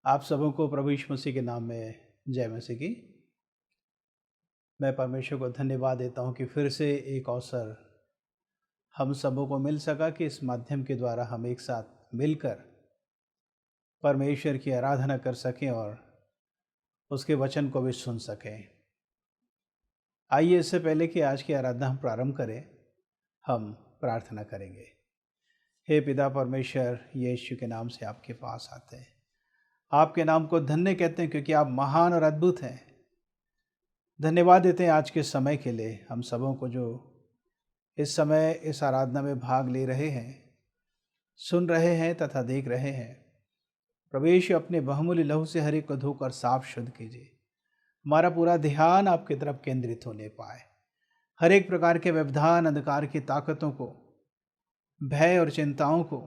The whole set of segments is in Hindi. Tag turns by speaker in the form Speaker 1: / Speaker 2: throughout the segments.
Speaker 1: आप सबों को प्रभु यीशु मसीह के नाम में जय मसीह की। मैं परमेश्वर को धन्यवाद देता हूं कि फिर से एक अवसर हम सबों को मिल सका कि इस माध्यम के द्वारा हम एक साथ मिलकर परमेश्वर की आराधना कर सकें और उसके वचन को भी सुन सकें। आइए इससे पहले कि आज की आराधना हम प्रारंभ करें, हम प्रार्थना करेंगे। हे पिता परमेश्वर, यीशु के नाम से आपके पास आते हैं, आपके नाम को धन्य कहते हैं क्योंकि आप महान और अद्भुत हैं। धन्यवाद देते हैं आज के समय के लिए, हम सबों को जो इस समय इस आराधना में भाग ले रहे हैं, सुन रहे हैं तथा देख रहे हैं। प्रभु यीशु अपने बहुमूल्य लहू से हर एक को धोकर साफ शुद्ध कीजिए। हमारा पूरा ध्यान आपकी तरफ केंद्रित होने पाए। हर एक प्रकार के व्यवधान, अंधकार की ताकतों को, भय और चिंताओं को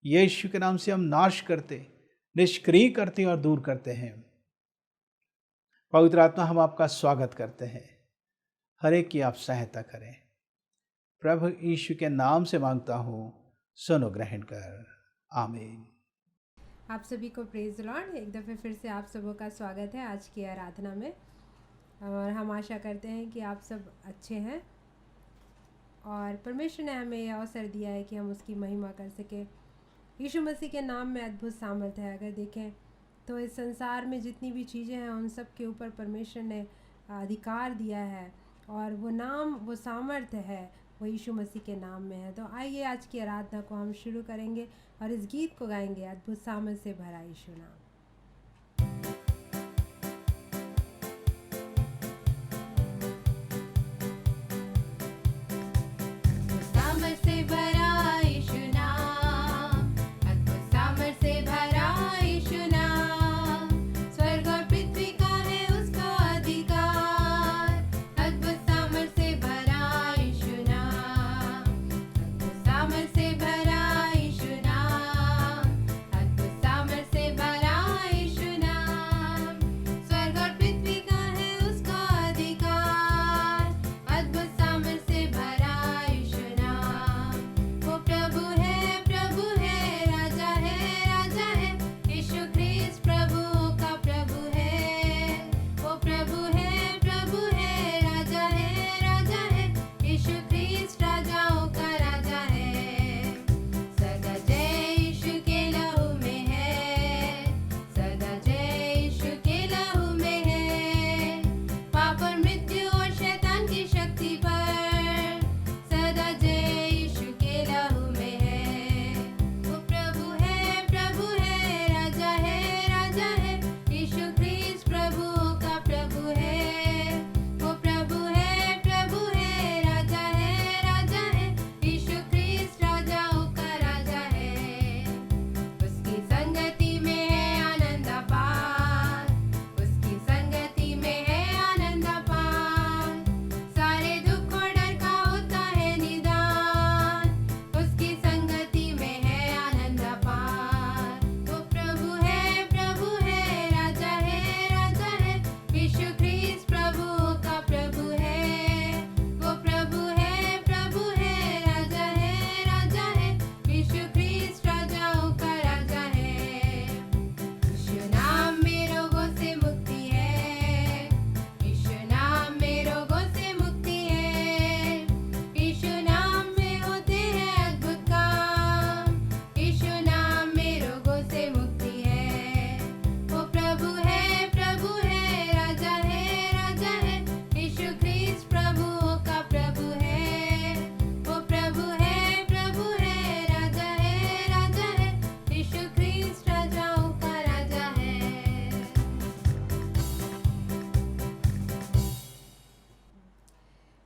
Speaker 1: यीशु के नाम से हम नाश करते, निष्क्रिय करते और दूर करते हैं। पवित्र आत्मा, हम आपका स्वागत करते हैं। हर एक की आप सहायता करें। प्रभु यीशु के नाम से मांगता हूँ, सुनो ग्रहण कर, आमीन।
Speaker 2: आप सभी को प्रेज लॉर्ड। एक दफ़े फिर से आप सबों का स्वागत है आज की आराधना में, और हम आशा करते हैं कि आप सब अच्छे हैं और परमेश्वर ने हमें यह अवसर दिया है कि हम उसकी महिमा कर सकें। यीशु मसीह के नाम में अद्भुत सामर्थ है। अगर देखें तो इस संसार में जितनी भी चीज़ें हैं उन सब के ऊपर परमेश्वर ने अधिकार दिया है, और वो नाम, वो सामर्थ है, वो यीशु मसीह के नाम में है। तो आइए आज की आराधना को हम शुरू करेंगे और इस गीत को गाएंगे, अद्भुत सामर्थ से भरा यीशु नाम।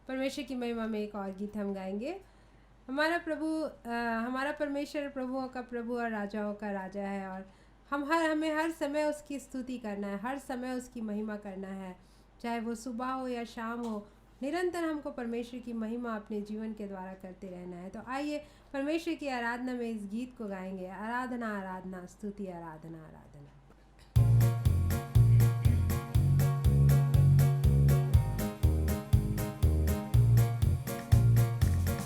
Speaker 2: परमेश्वर की महिमा में एक और गीत हम गाएंगे। हमारा परमेश्वर प्रभुओं का प्रभु और राजाओं का राजा है, और हमें हर समय उसकी स्तुति करना है, हर समय उसकी महिमा करना है, चाहे वो सुबह हो या शाम हो। निरंतर हमको परमेश्वर की महिमा अपने जीवन के द्वारा करते रहना है। तो आइए परमेश्वर की आराधना में इस गीत को गाएंगे। आराधना आराधना स्तुति, आराधना आराधना।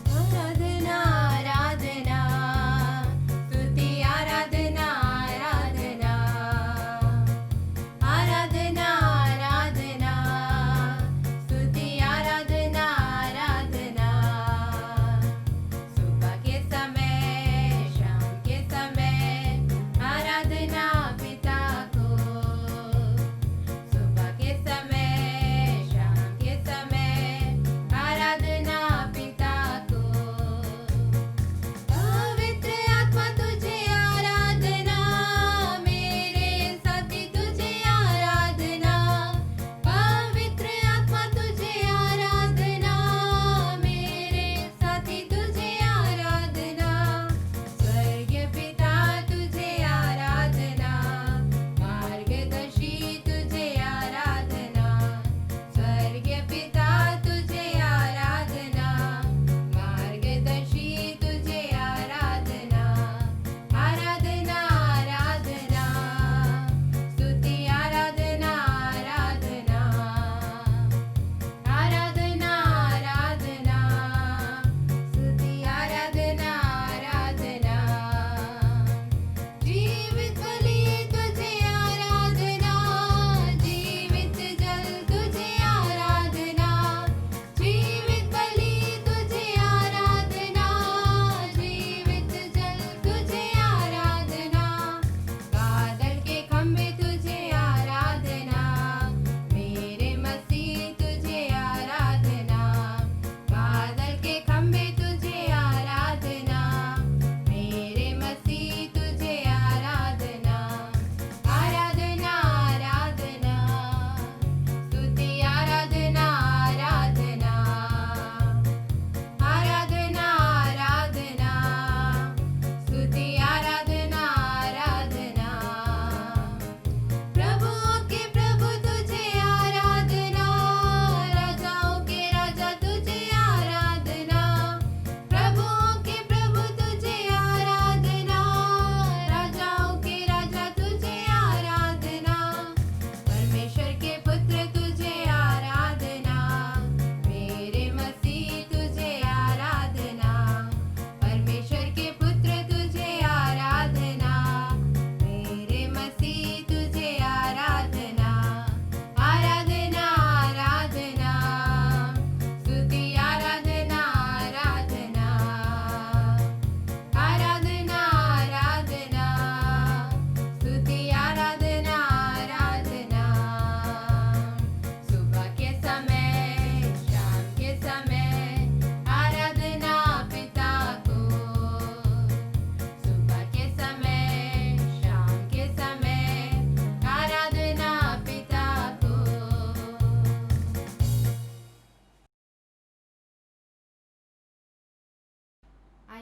Speaker 3: आराधना आराधना स्तुति आराधना आराधना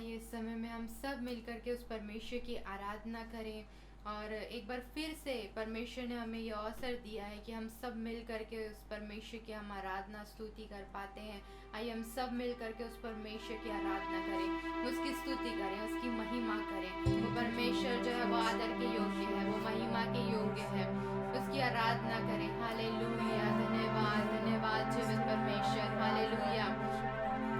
Speaker 3: आइए इस समय में हम सब मिलकर के उस परमेश्वर की आराधना करें। और एक बार फिर से परमेश्वर ने हमें ये अवसर दिया है कि हम सब मिल करके उस परमेश्वर की हम आराधना स्तुति कर पाते हैं। आइए हम सब मिल करके उस परमेश्वर की आराधना करें, उसकी स्तुति करें, उसकी महिमा करें। वो परमेश्वर जो है वो आदर के योग्य है, वो महिमा के योग्य है, उसकी आराधना करें। हालेलुया, धन्यवाद धन्यवाद जीवित परमेश्वर। हालेलुया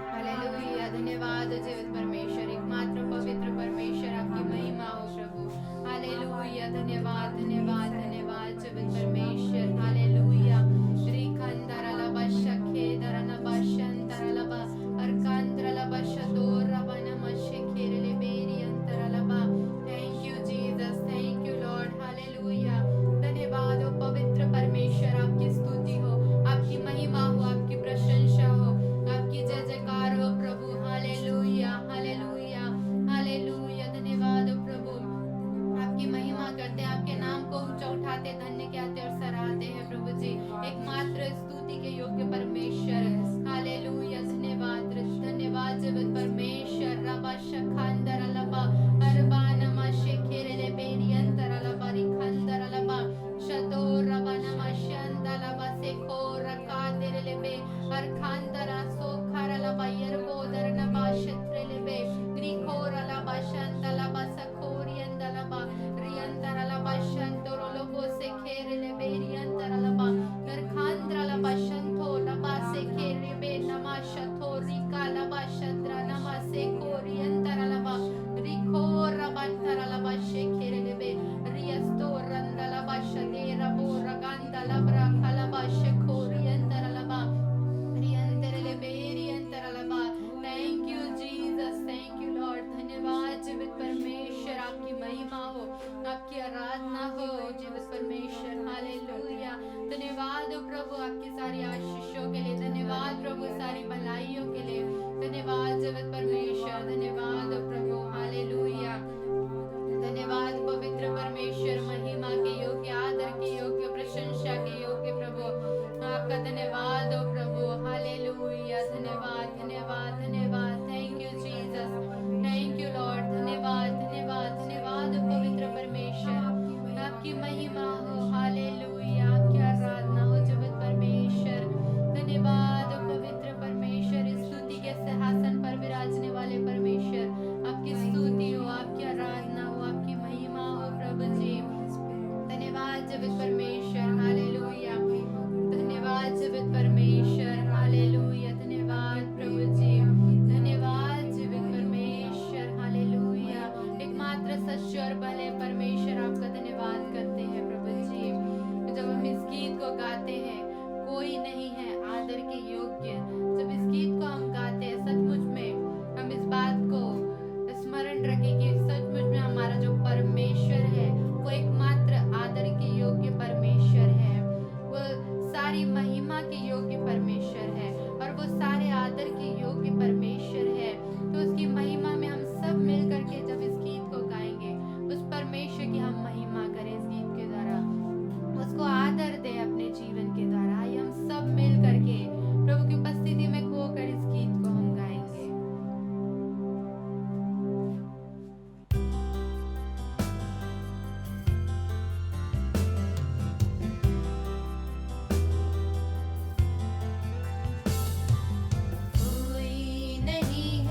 Speaker 3: हालेलुया, धन्यवाद जीवित परमेश्वर, एकमात्र पवित्र परमेश्वर, आपकी महिमा हो प्रभु। हालेलुया, धन्यवाद धन्यवाद धन्यवाद जीवित परमेश्वर। हालेलुया, रिखंदरलबा शखेदरलबा शंतरलबा अर्कांद्रलबा शतोरबा नमशखेरले बेरियंतरलबा। Thank you Jesus, thank you Lord. Hallelujah, धन्यवाद हो पवित्र परमेश्वर, आपकी स्तुति हो, आपकी महिमा हो, आपकी प्रशंसा हो, आपकी जय जयकार हो प्रभु। हालेलुया हालेलुया हालेलुया, धन्यवाद हो प्रभु, आपकी महिमा करते हैं, आपके नाम को ऊंचा उठाते, धन्य कहते और सराहते हैं प्रभु जी, एकमात्र स्तुति के योग्य परमेश्वर। हालेलुया, धन्यवाद धन्यवाद जीवित परमेश्वर। रबा शखांदरलबा अरबानमा शेखेरले बेरियंतरलबा रिखंदरलबा शतो रबा नमशंदलबा सेखो रकादेरले बे अरखांदरा सोखरलबा यरबोदरनबा शत्रेले ग्रीखोरलबा शंदलबा सखोरियंदलबा रियंदरलबा शंतोरलबो सेखेरले बेरियंदरलबा नरखांद्रलबा शंथोलबा सेखेरबे नमा शथोरिकालबा शंद्रा नमा सेखोरियंदरलबा रिखोरबंतरलबा शेखेरले रियस्तोरंदलबा शदेरबो रगंदलब्रा खलबा शेखोरियंदरलबा रियंदरले बेरियंदरलबा। Thank you Jesus, thank you Lord. धन्यवाद जीवित परमेश्वर, आपकी महिमा हो, आपकी आराधना हो जीवित परमेश्वर। हालेलुया, धन्यवाद हो प्रभु आपकी सारी आशीषों के लिए, धन्यवाद प्रभु सारी भलाइयों के लिए, धन्यवाद जीवित परमेश्वर, धन्यवाद हो प्रभु। हालेलुया, धन्यवाद पवित्र परमेश्वर, महिमा के योग्य, आदर के योग्य, प्रशंसा के योग्य प्रभु, आपका धन्यवाद हो प्रभु। हालेलुया, धन्यवाद धन्यवाद धन्यवाद। Thank you Jesus, thank you Lord. धन्यवाद धन्यवाद धन्यवाद हो पवित्र परमेश्वर, आपकी महिमा हो। हालेलुया, आपकी आराधना हो जीवित परमेश्वर। धन्यवाद हो पवित्र परमेश्वर, स्तुति के सिंहासन पर विराजने वाले परमेश्वर, आपकी स्तुति हो, आपकी आराधना हो, आपकी महिमा हो प्रभु जी। धन्यवाद जीवित परमेश्वर। हालेलुया, धन्यवाद जीवित परमेश्वर। हालेलुया, धन्यवाद प्रभु जी, धन्यवाद जीवित परमेश्वर। हालेलुया, एकमात्र सच्चे और भले परमेश्वर, आपका धन्यवाद करते हैं प्रभु जी। जब हम इस गीत को गाते हैं, कोई नहीं है आदर के योग्य, जब इस गीत को हम गाते हैं, सचमुच में हम इस बात को स्मरण रखें कि सचमुच में हमारा जो परमेश्वर है वो एकमात्र आदर के योग्य परमेश्वर है, वो सारी महिमा के योग्य परमेश्वर है, और वो सारे आदर के योग्य परमेश्वर है। तो उसकी महिमा में हम सब मिल करके जब इस गीत को गाएंगे, उस परमेश्वर की हम महिमा करें इस गीत के द्वारा, उसको आदर दें अपने जीवन के द्वारा। आइए हम सब मिल करके प्रभु की उपस्थिति में खोकर इस गीत को हम गाएंगे। कोई नहीं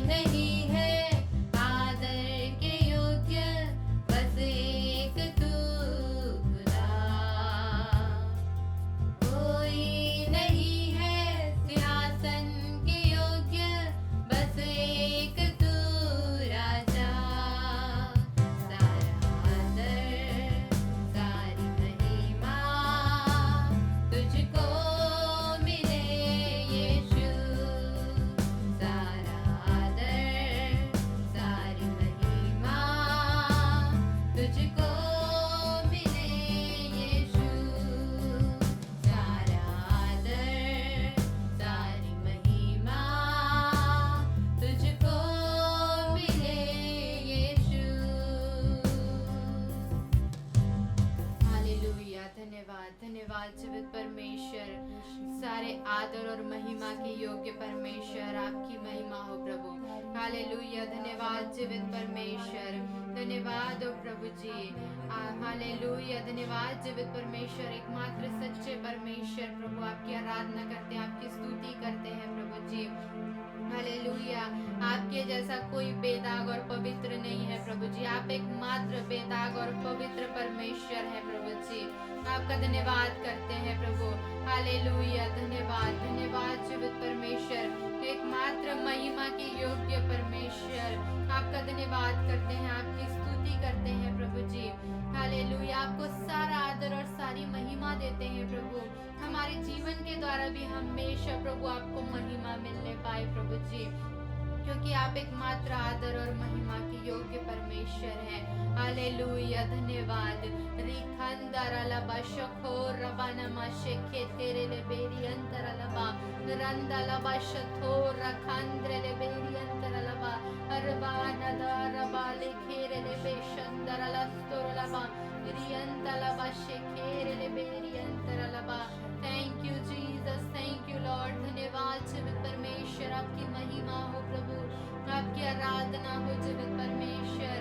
Speaker 3: नहीं है आदर के योग्य, बस एक तू खुदा। कोई नहीं है सिंहासन के योग्य, बस एक तू राजा। सारा आदर सारी महिमा तुझको मिले यीशु। सारा आदर सारी महिमा तुझको मिले यीशु। सारा आदर सारी महिमा तुझको मिले यीशु। हालेलुया। धन्यवाद धन्यवाद जीवित परमेश्वर, सारे आदर और महिमा के योग्य परमेश्वर, आपकी महिमा हो प्रभु। हालेलुया। धन्यवाद जीवित परमेश्वर, धन्यवाद हो प्रभु जी। हालेलुया। धन्यवाद जीवित परमेश्वर, एकमात्र सच्चे परमेश्वर प्रभु, आपकी आराधना करते हैं, आपकी स्तुति करते हैं प्रभु जी। हालेलुया। आपके जैसा कोई बेदाग और पवित्र नहीं है प्रभु जी। आप एकमात्र बेदाग और पवित्र परमेश्वर है प्रभु जी। आपका धन्यवाद करते हैं प्रभु। हालेलुया। धन्यवाद धन्यवाद जीवित परमेश्वर, एकमात्र महिमा के योग्य परमेश्वर, आपका धन्यवाद करते हैं, आपकी स्तुति करते हैं प्रभु जी। हालेलुया। आपको सारा आदर और सारी महिमा देते हैं प्रभु। हमारे जीवन के द्वारा भी हमेशा प्रभु आपको महिमा मिलने पाए प्रभु जी, क्योंकि आप एकमात्र आदर और महिमा के योग्य परमेश्वर हैं। हालेलुया। धन्यवाद। रिखंदरलबा शखोर रबानमा शेखे तेरे ले बेरी अंतरलबा रंदलबा शथोर रखंद्रे ले बेरी अंतरलबा अरबानदा रबाले खेरे ले बेशंदरलस्तोरलबा रियंतलबा शेखेरे ले बेरी अंतरलबा। Thank you Jesus, thank you Lord. धन्यवाद जीवित परमेश्वर, आपकी महिमा हो प्रभु, आपकी आराधना हो जीवित परमेश्वर।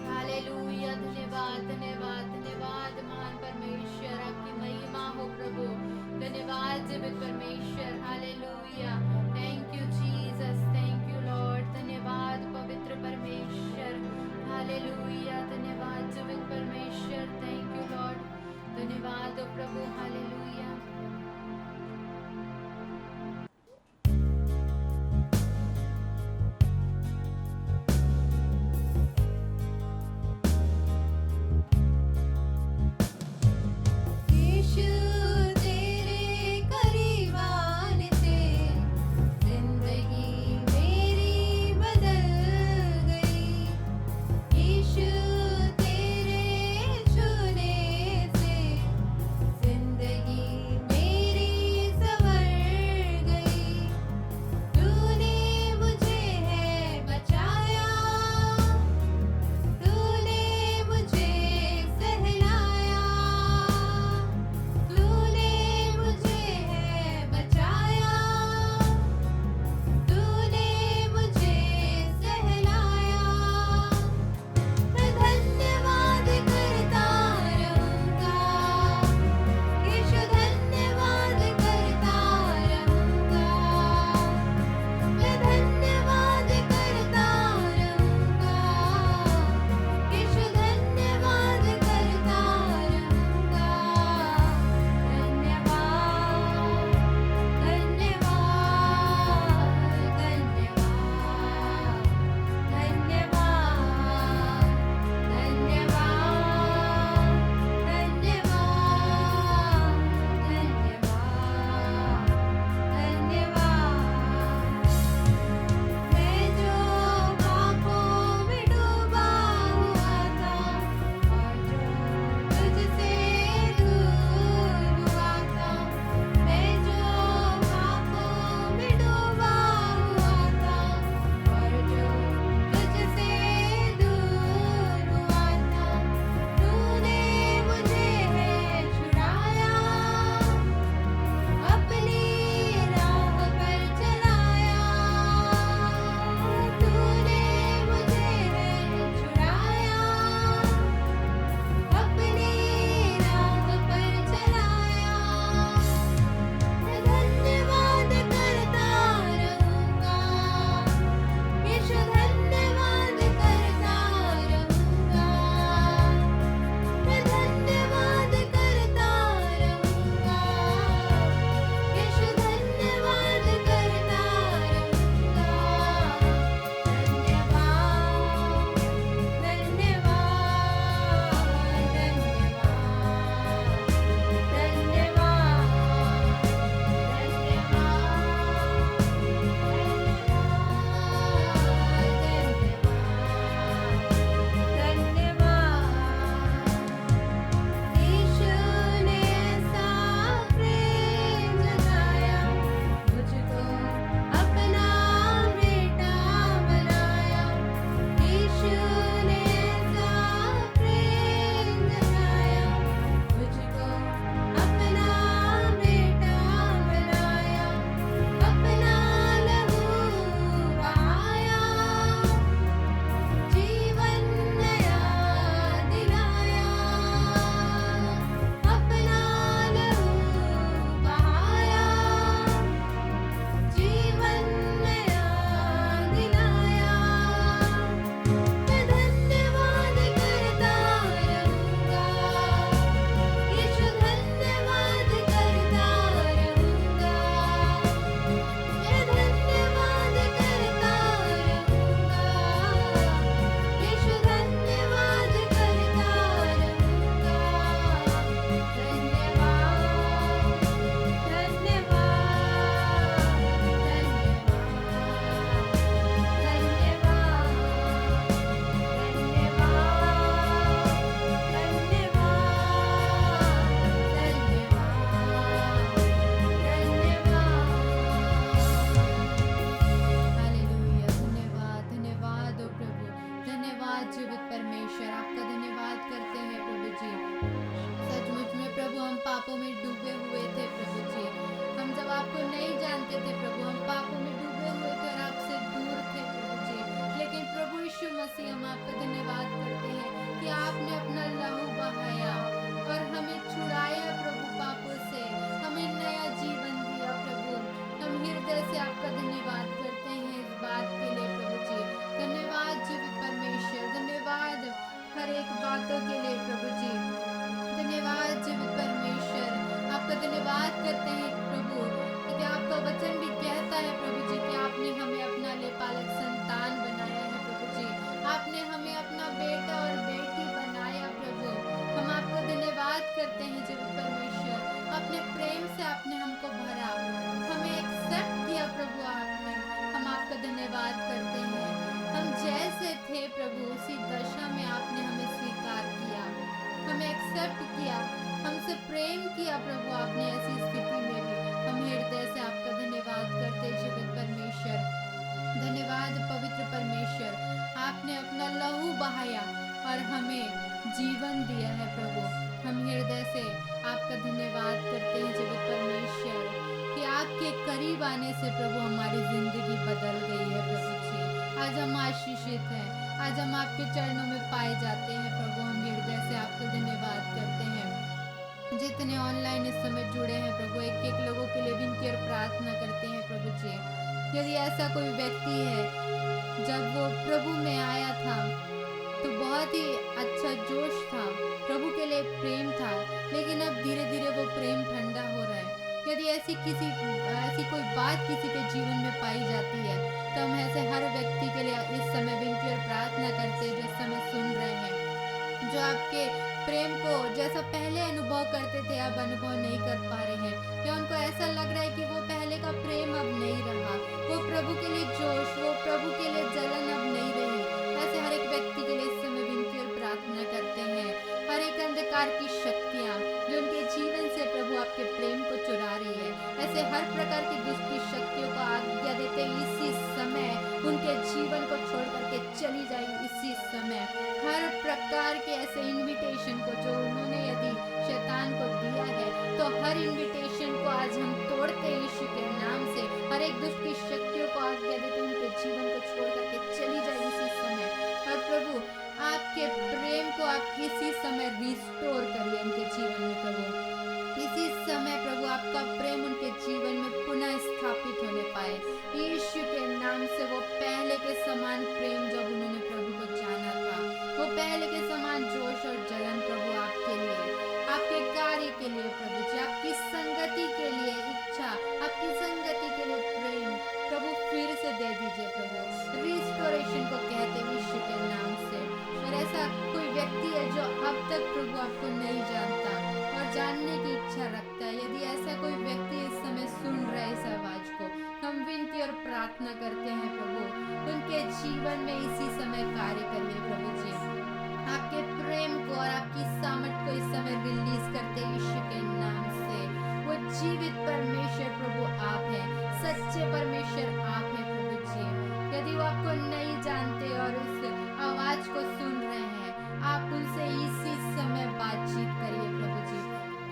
Speaker 3: हालेलुया। धन्यवाद धन्यवाद धन्यवाद महान परमेश्वर, आपकी महिमा हो प्रभु। धन्यवाद जीवित परमेश्वर। Hallelujah. Thank you Jesus, thank you Lord. धन्यवाद पवित्र परमेश्वर। हालेलुया। धन्यवाद जीवित परमेश्वर, थैंक यू लॉर्ड। धन्यवाद धन्यवाद करते हैं। हम जैसे थे प्रभु उसी दशा में आपने हमें स्वीकार किया, हमें एक्सेप्ट किया, हमसे प्रेम किया प्रभु आपने ऐसी स्थिति में भी। हम हृदय से आपका धन्यवाद करते जीवित परमेश्वर। धन्यवाद पवित्र परमेश्वर, आपने अपना लहू बहाया और हमें जीवन दिया है प्रभु। हम हृदय से आपका धन्यवाद करते हैं जीवित परमेश्वर कि आपके करीब आने से प्रभु हमारी जिंदगी बदल गई है प्रभु जी। आज हम आशीषित हैं, आज हम आपके चरणों में पाए जाते हैं प्रभु। हम हृदय से आपका धन्यवाद करते हैं। जितने ऑनलाइन इस समय जुड़े हैं प्रभु, एक एक लोगों के लिए विनती और प्रार्थना करते हैं प्रभु जी। यदि ऐसा कोई व्यक्ति है जब वो प्रभु में आया था तो बहुत ही अच्छा जोश था, प्रभु के लिए प्रेम था, लेकिन अब धीरे धीरे वो प्रेम ठंडा हो रहा है। यदि ऐसी कोई बात किसी के जीवन में पाई जाती है तो हम ऐसे हर व्यक्ति के लिए इस समय विनती और प्रार्थना करते हैं जो इस समय सुन रहे हैं, जो आपके प्रेम को जैसा पहले अनुभव करते थे अब अनुभव नहीं कर पा रहे हैं, या उनको ऐसा लग रहा है कि वो पहले का प्रेम अब नहीं रहा, वो प्रभु के लिए जोश, वो प्रभु के लिए जलन अब नहीं रही। ऐसे हर एक व्यक्ति के लिए इस समय विनती और प्रार्थना करते हैं। हर एक अंधकार की शक्तियाँ जो उनके जीवन से प्रभु आपके प्रेम को चुरा रही है, ऐसे हर प्रकार की दुष्ट शक्तियों को आज्ञा देते इसी समय उनके जीवन को छोड़ करके चली जाए इसी समय। हर प्रकार के ऐसे इनविटेशन को जो उन्होंने यदि शैतान को दिया है तो हर इनविटेशन को आज हम तोड़ते यीशु के नाम से। हर एक दुष्ट की शक्तियों को आज्ञा देते उनके जीवन को छोड़ करके चली जाए इसी समय। और प्रभु आपके प्रेम को आप इसी समय रिस्टोर करिए उनके जीवन में प्रभु। इसी समय प्रभु आपका प्रेम उनके जीवन में पुनः स्थापित होने पाए यीशु के नाम से। वो पहले के समान प्रेम जब उन्होंने प्रभु को जाना था, वो पहले के समान जोश और जलन प्रभु आपके लिए, आपके कार्य के लिए प्रभु जी, आपकी संगति के लिए इच्छा, आपकी संगति के लिए प्रेम प्रभु फिर से दे दीजिए प्रभु। रिस्टोरेशन को कहते यीशु के नाम से। और ऐसा कोई व्यक्ति है जो अब तक प्रभु आपको नहीं जानता और जानने की इच्छा रखता है, यदि ऐसा कोई व्यक्ति इस समय सुन रहा है इस आवाज को, हम विनती और प्रार्थना करते हैं प्रभु उनके जीवन में इसी समय कार्य करिए प्रभु जी। आपके प्रेम को और आपकी सामर्थ को इस समय रिलीज करते यीशु के नाम से। वो जीवित परमेश्वर प्रभु आप हैं, सच्चे परमेश्वर आप हैं प्रभु जी। यदि वो आपको नहीं जानते और इस आवाज को सुन रहे हैं, आप उनसे इसी समय बातचीत करिए प्रभु जी।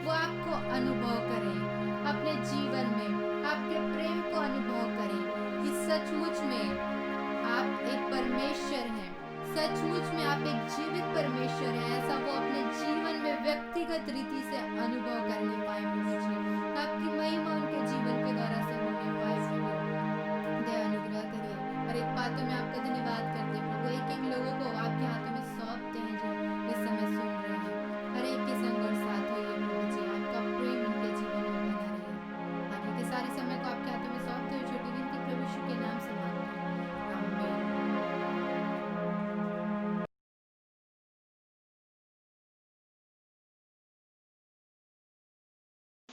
Speaker 3: वो आपको अनुभव करें अपने जीवन में, आपके प्रेम को अनुभव करें कि सचमुच में आप एक परमेश्वर हैं, सचमुच में आप एक जीवित परमेश्वर हैं। ऐसा वो अपने जीवन में व्यक्तिगत रीति से अनुभव करने पाए प्रभु जी। आपकी महिमा उनके जीवन के द्वारा से होने पाए प्रभु। दया अनुग्रह करिए। और एक बात में आपका धन्यवाद करते हैं प्रभु, एक एक लोगों को आपके हाथों में सौंपते हैं जो इस समय सुन रहे हैं। हर एक के संग और साथ होइए प्रभु जी, आपका प्रेम उनके जीवन में बना रहे। आगे के सारे समय को आपके हाथों में सौंपते हुए छोटी विनती प्रभु यीशु के नाम से मांगते हैं, आमीन।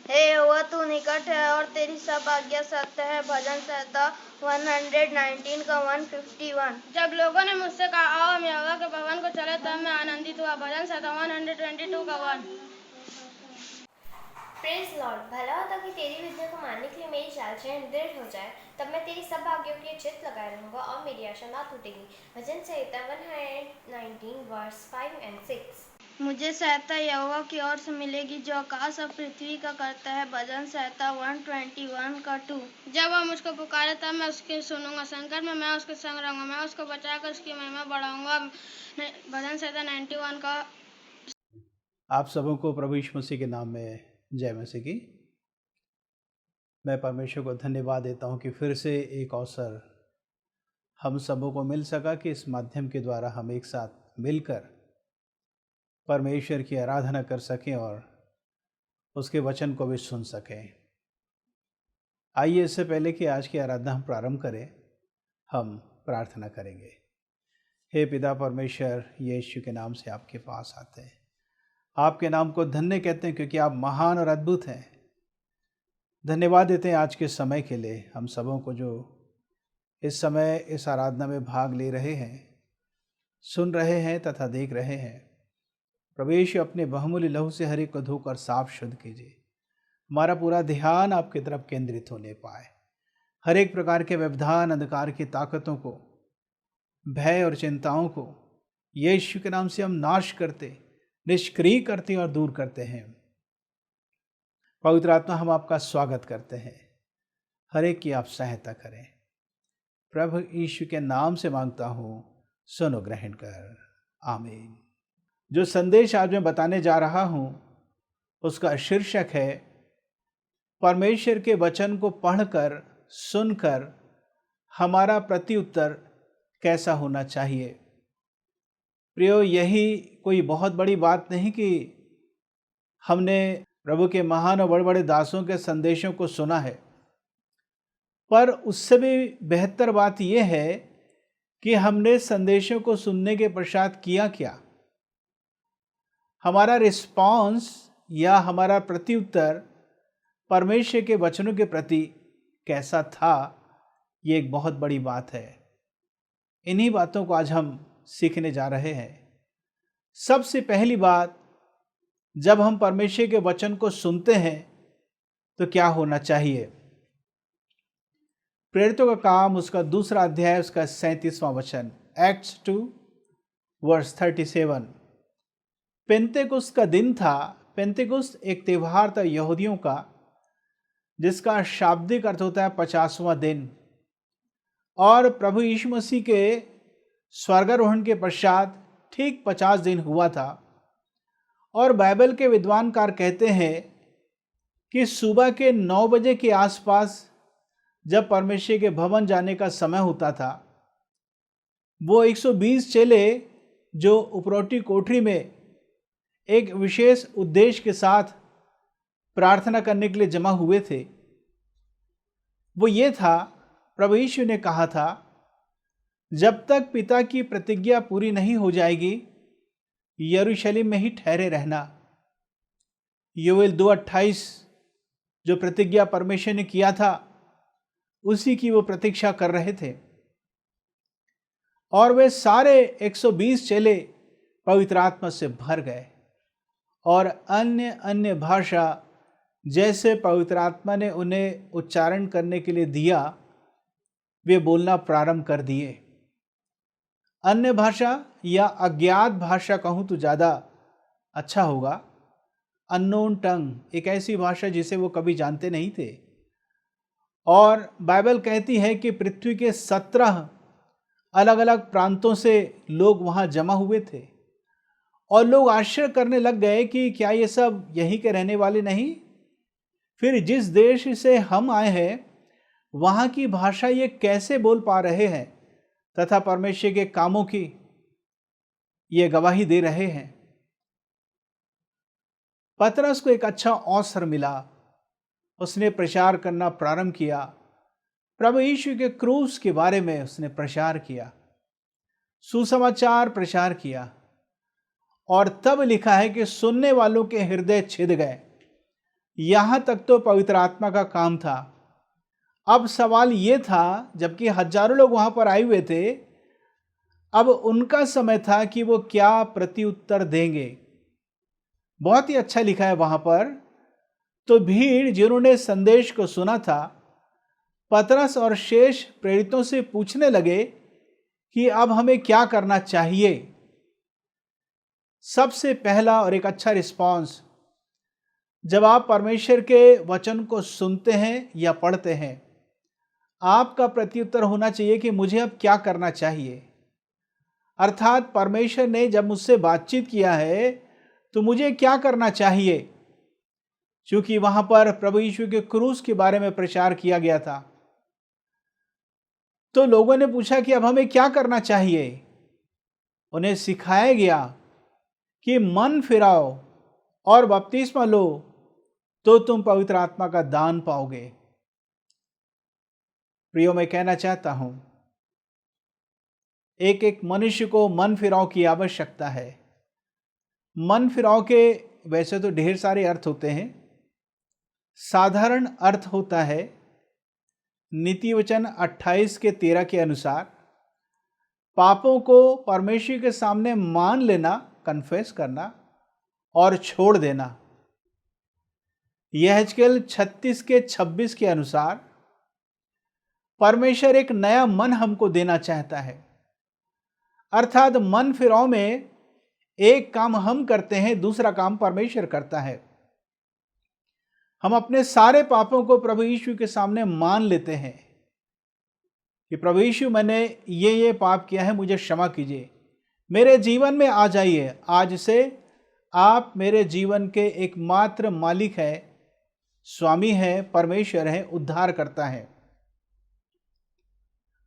Speaker 4: हे यहोवा तू निकट है और तेरी सब आज्ञा सत्य है। भजन संहिता 119 का 151।
Speaker 5: जब लोगों ने मुझसे कहा आओ हम यहोवा के भवन को चले तब मैं आनंदित हुआ। भजन संहिता 122 का 1।
Speaker 6: Praise Lord. भला होता कि तेरी विधियों को मानने के लिए मेरी चाल चलन दृढ़ हो जाए, तब मैं तेरी सब आज्ञाओं के लिए चित्त लगाए रहूंगा और मेरी आशा ना टूटेगी। भजन संहिता 119 वर्स 5 and 6।
Speaker 4: मुझे सहायता यहोवा की ओर से मिलेगी जो आकाश और पृथ्वी का करता है। भजन संहिता 121 का 2।
Speaker 5: जब वह मुझको पुकारे तब मैं उसकी सुनूंगा, संकट में मैं उसके संग रहूंगा, मैं उसको बचाकर उसकी महिमा बढ़ाऊंगा। भजन संहिता 91 का।
Speaker 1: आप सबों को प्रभु यीशु मसीह के नाम में जय मसीह की। मैं परमेश्वर को धन्यवाद देता हूं कि फिर से एक अवसर हम सबों को मिल सका कि इस माध्यम के द्वारा हम एक साथ मिलकर परमेश्वर की आराधना कर सकें और उसके वचन को भी सुन सकें। आइए इससे पहले कि आज की आराधना हम प्रारंभ करें, हम प्रार्थना करेंगे। हे पिता परमेश्वर, यीशु के नाम से आपके पास आते हैं, आपके नाम को धन्य कहते हैं क्योंकि आप महान और अद्भुत हैं। धन्यवाद देते हैं आज के समय के लिए हम सबों को जो इस समय इस आराधना में भाग ले रहे हैं, सुन रहे हैं तथा देख रहे हैं। प्रभु यीशु अपने बहुमूल्य लहू से हर एक को धोकर साफ शुद्ध कीजिए। हमारा पूरा ध्यान आपकी तरफ केंद्रित होने पाए। हर एक प्रकार के व्यवधान, अंधकार की ताकतों को, भय और चिंताओं को यीशु के नाम से हम नाश करते, निष्क्रिय करते और दूर करते हैं। पवित्र आत्मा, हम आपका स्वागत करते हैं। हर एक की आप सहायता करें। प्रभु यीशु के नाम से मांगता हूँ, सुनो ग्रहण कर, आमीन। जो संदेश आज मैं बताने जा रहा हूँ उसका शीर्षक है परमेश्वर के वचन को पढ़कर, सुनकर हमारा प्रत्युत्तर कैसा होना चाहिए। प्रियो, यही कोई बहुत बड़ी बात नहीं कि हमने प्रभु के महान और बड़े बड़े दासों के संदेशों को सुना है, पर उससे भी बेहतर बात यह है कि हमने संदेशों को सुनने के पश्चात किया क्या। हमारा रिस्पॉन्स या हमारा प्रत्युत्तर परमेश्वर के वचनों के प्रति कैसा था, ये एक बहुत बड़ी बात है। इन्हीं बातों को आज हम सीखने जा रहे हैं। सबसे पहली बात, जब हम परमेश्वर के वचन को सुनते हैं तो क्या होना चाहिए। प्रेरितों का काम उसका 2 अध्याय उसका 37वां वचन, एक्ट्स 2:37। पेंतेकुस्त का दिन था। पेंतेकुस्त एक त्यौहार था यहूदियों का, जिसका शाब्दिक अर्थ होता है 50वां दिन। और प्रभु यीशु मसीह के स्वर्गारोहण के पश्चात ठीक 50 दिन हुआ था। और बाइबल के विद्वानकार कहते हैं कि सुबह के 9 बजे के आसपास जब परमेश्वर के भवन जाने का समय होता था, वो 120 चेले जो उपरोटी कोठरी में एक विशेष उद्देश्य के साथ प्रार्थना करने के लिए जमा हुए थे, वो ये था, प्रभु यीशु ने कहा था, जब तक पिता की प्रतिज्ञा पूरी नहीं हो जाएगी यरूशलेम में ही ठहरे रहना। योएल 2:28 जो प्रतिज्ञा परमेश्वर ने किया था, उसी की वो प्रतीक्षा कर रहे थे। और वे सारे 120 चेले पवित्र आत्मा से भर गए और अन्य अन्य भाषा जैसे पवित्र आत्मा ने उन्हें उच्चारण करने के लिए दिया, वे बोलना प्रारंभ कर दिए। अन्य भाषा या अज्ञात भाषा कहूँ तो ज़्यादा अच्छा होगा। अननोन टंग एक ऐसी भाषा जिसे वो कभी जानते नहीं थे। और बाइबल कहती है कि पृथ्वी के 17 अलग अलग प्रांतों से लोग वहाँ जमा हुए थे। और लोग आश्चर्य करने लग गए कि क्या ये सब यहीं के रहने वाले नहीं। फिर जिस देश से हम आए हैं वहाँ की भाषा ये कैसे बोल पा रहे हैं तथा परमेश्वर के कामों की ये गवाही दे रहे हैं। पतरस को एक अच्छा अवसर मिला। उसने प्रचार करना प्रारंभ किया। प्रभु यीशु के क्रूस के बारे में उसने प्रचार किया, सुसमाचार प्रचार किया। और तब लिखा है कि सुनने वालों के हृदय छिद गए। यहाँ तक तो पवित्र आत्मा का काम था। अब सवाल ये था, जबकि हजारों लोग वहाँ पर आए हुए थे, अब उनका समय था कि वो क्या प्रत्युत्तर देंगे। बहुत ही अच्छा लिखा है वहाँ पर। तो भीड़ जिन्होंने संदेश को सुना था, पतरस और शेष प्रेरितों से पूछने लगे कि अब हमें क्या करना चाहिए। सबसे पहला और एक अच्छा रिस्पॉन्स, जब आप परमेश्वर के वचन को सुनते हैं या पढ़ते हैं, आपका प्रत्युत्तर होना चाहिए कि मुझे अब क्या करना चाहिए। अर्थात परमेश्वर ने जब मुझसे बातचीत किया है तो मुझे क्या करना चाहिए। क्योंकि वहां पर प्रभु यीशु के क्रूस के बारे में प्रचार किया गया था, तो लोगों ने पूछा कि अब हमें क्या करना चाहिए। उन्हें सिखाया गया कि मन फिराओ और बपतिस्मा लो तो तुम पवित्र आत्मा का दान पाओगे। प्रियो, मैं कहना चाहता हूं, एक एक मनुष्य को मन फिराव की आवश्यकता है। मन फिराव के वैसे तो ढेर सारे अर्थ होते हैं। साधारण अर्थ होता है नीति वचन 28 के 13 के अनुसार पापों को परमेश्वर के सामने मान लेना, कन्फेस करना और छोड़ देना। यहेजकेल 36 के 26 के अनुसार परमेश्वर एक नया मन हमको देना चाहता है। अर्थात मन फिराव में एक काम हम करते हैं, दूसरा काम परमेश्वर करता है। हम अपने सारे पापों को प्रभु यीशु के सामने मान लेते हैं कि प्रभु यीशु, मैंने ये पाप किया है, मुझे क्षमा कीजिए, मेरे जीवन में आ जाइए। आज से आप मेरे जीवन के एकमात्र मालिक है, स्वामी है, परमेश्वर है, उद्धार करता है।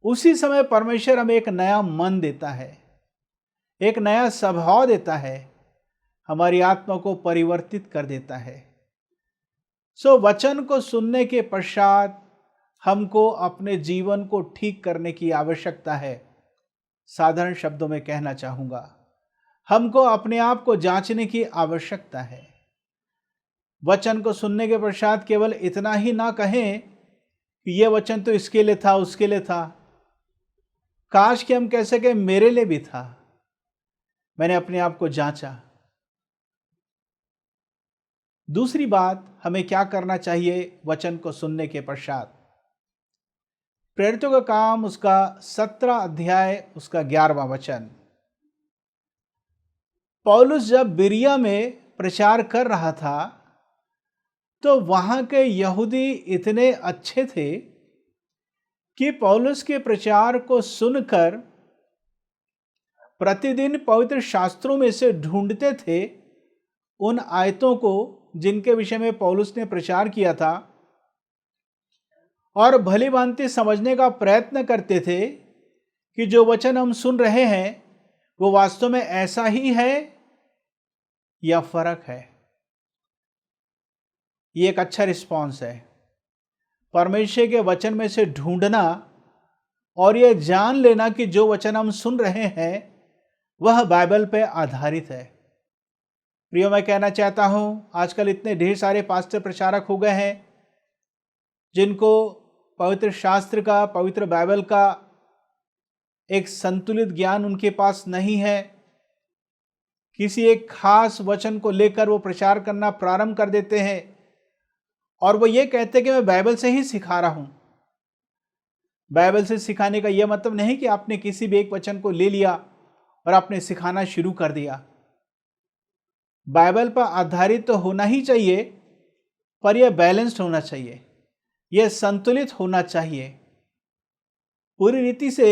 Speaker 1: उसी समय परमेश्वर हमें एक नया मन देता है, एक नया स्वभाव देता है, हमारी आत्मा को परिवर्तित कर देता है। वचन को सुनने के पश्चात हमको अपने जीवन को ठीक करने की आवश्यकता है। साधारण शब्दों में कहना चाहूँगा, हमको अपने आप को जांचने की आवश्यकता है। वचन को सुनने के पश्चात केवल इतना ही ना कहें कि यह वचन तो इसके लिए था, उसके लिए था। काश कि हम कह सके मेरे लिए भी था। मैंने अपने आप को जांचा। दूसरी बात, हमें क्या करना चाहिए वचन को सुनने के पश्चात? प्रेरितों का काम उसका 17 अध्याय उसका 11वां वचन। पौलुस जब बिरिया में प्रचार कर रहा था तो वहां के यहूदी इतने अच्छे थे कि पौलुस के प्रचार को सुनकर प्रतिदिन पवित्र शास्त्रों में से ढूंढते थे उन आयतों को जिनके विषय में पौलुस ने प्रचार किया था, और भली भांति समझने का प्रयत्न करते थे कि जो वचन हम सुन रहे हैं वो वास्तव में ऐसा ही है या फर्क है। ये एक अच्छा रिस्पॉन्स है, परमेश्वर के वचन में से ढूंढना और ये जान लेना कि जो वचन हम सुन रहे हैं वह बाइबल पे आधारित है। प्रियो, मैं कहना चाहता हूं, आजकल इतने ढेर सारे पास्टर प्रचारक हो गए हैं जिनको पवित्र शास्त्र का, पवित्र बाइबल का एक संतुलित ज्ञान उनके पास नहीं है। किसी एक खास वचन को लेकर वो प्रचार करना प्रारंभ कर देते हैं और वो ये कहते हैं कि मैं बाइबल से ही सिखा रहा हूं। बाइबल से सिखाने का यह मतलब नहीं कि आपने किसी भी एक वचन को ले लिया और आपने सिखाना शुरू कर दिया। बाइबल पर आधारित तो होना ही चाहिए, पर यह बैलेंस्ड होना चाहिए, यह संतुलित होना चाहिए, पूरी रीति से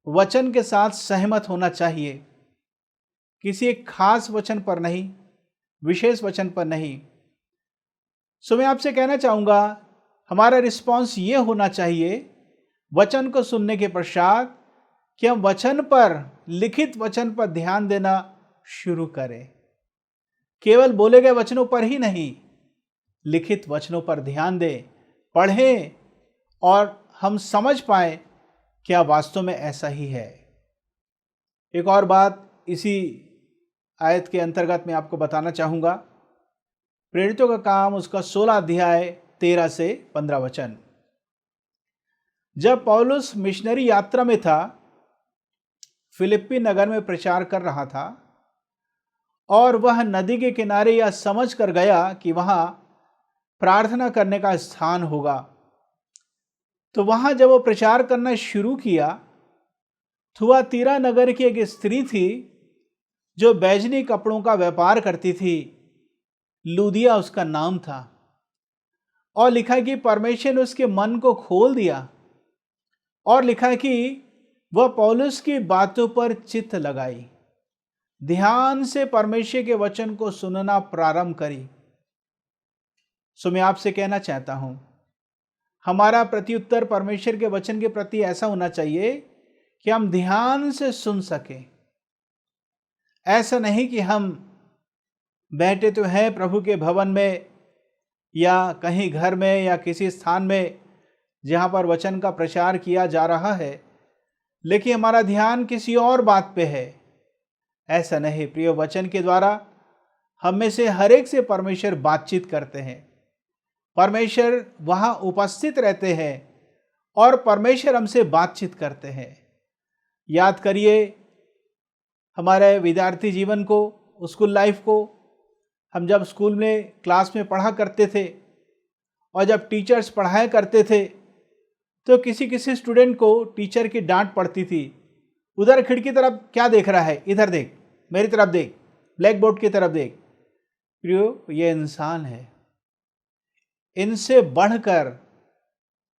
Speaker 1: वचन के साथ सहमत होना चाहिए, किसी एक खास वचन पर नहीं, विशेष वचन पर नहीं। मैं आपसे कहना चाहूँगा, हमारा रिस्पॉन्स ये होना चाहिए वचन को सुनने के पश्चात कि हम वचन पर, लिखित वचन पर ध्यान देना शुरू करें। केवल बोले गए वचनों पर ही नहीं, लिखित वचनों पर ध्यान दें, पढ़ें और हम समझ पाए क्या वास्तव में ऐसा ही है। एक और बात इसी आयत के अंतर्गत मैं आपको बताना चाहूँगा। प्रेरितों का काम उसका 16 अध्याय 13 से 15 वचन। जब पौलुस मिशनरी यात्रा में था, फिलिप्पी नगर में प्रचार कर रहा था और वह नदी के किनारे यह समझ कर गया कि वहां प्रार्थना करने का स्थान होगा, तो वहां जब वो प्रचार करना शुरू किया, थुआतीरा नगर की एक स्त्री थी जो बैजनी कपड़ों का व्यापार करती थी, लूदिया उसका नाम था, और लिखा कि परमेश्वर ने उसके मन को खोल दिया और लिखा कि वह पौलुस की बातों पर चित्त लगाई, ध्यान से परमेश्वर के वचन को सुनना प्रारंभ करी। मैं आपसे कहना चाहता हूं, हमारा प्रत्युत्तर परमेश्वर के वचन के प्रति ऐसा होना चाहिए कि हम ध्यान से सुन सकें। ऐसा नहीं कि हम बैठे तो हैं प्रभु के भवन में या कहीं घर में या किसी स्थान में जहां पर वचन का प्रचार किया जा रहा है, लेकिन हमारा ध्यान किसी और बात पे है। ऐसा नहीं प्रिय, वचन के द्वारा हम में से हर एक से परमेश्वर बातचीत करते हैं, परमेश्वर वहां उपस्थित रहते हैं और परमेश्वर हमसे बातचीत करते हैं। याद करिए हमारे विद्यार्थी जीवन को, स्कूल लाइफ को। हम जब स्कूल में क्लास में पढ़ा करते थे और जब टीचर्स पढ़ाया करते थे तो किसी किसी स्टूडेंट को टीचर की डांट पड़ती थी। उधर खिड़की तरफ क्या देख रहा है, इधर देख, मेरी तरफ देख, ब्लैक बोर्ड की तरफ देख। प्रियो, ये इंसान है। इनसे बढ़कर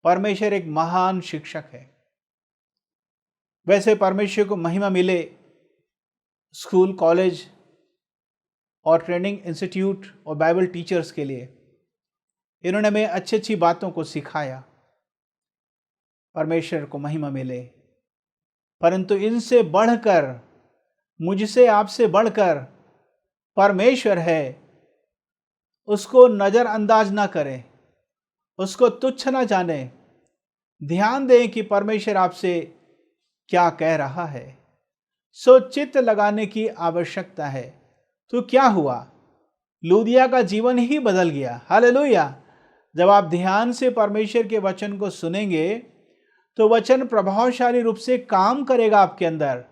Speaker 1: परमेश्वर एक महान शिक्षक है। वैसे परमेश्वर को महिमा मिले स्कूल, कॉलेज और ट्रेनिंग इंस्टीट्यूट और बाइबल टीचर्स के लिए। इन्होंने हमें अच्छी अच्छी बातों को सिखाया। परमेश्वर को महिमा मिले। परंतु इनसे बढ़कर, मुझसे आपसे बढ़कर परमेश्वर है, उसको नज़रअंदाज ना करें, उसको तुच्छ ना जाने। ध्यान दें कि परमेश्वर आपसे क्या कह रहा है। सो चित्त लगाने की आवश्यकता है। तो क्या हुआ? लूदिया का जीवन ही बदल गया। हालेलुया। जब आप ध्यान से परमेश्वर के वचन को सुनेंगे तो वचन प्रभावशाली रूप से काम करेगा आपके अंदर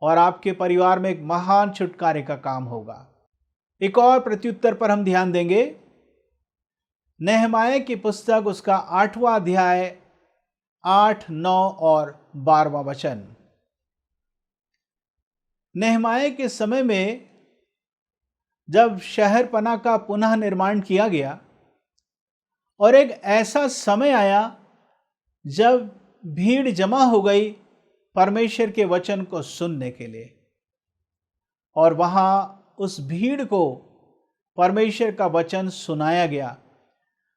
Speaker 1: और आपके परिवार में एक महान छुटकारे का काम होगा। एक और प्रत्युत्तर पर हम ध्यान देंगे। नहमाया की पुस्तक, उसका 8वां अध्याय, 8, 9 और 12वां वचन। नहमाया के समय में जब शहर पना का पुनः निर्माण किया गया और एक ऐसा समय आया जब भीड़ जमा हो गई परमेश्वर के वचन को सुनने के लिए, और वहां उस भीड़ को परमेश्वर का वचन सुनाया गया।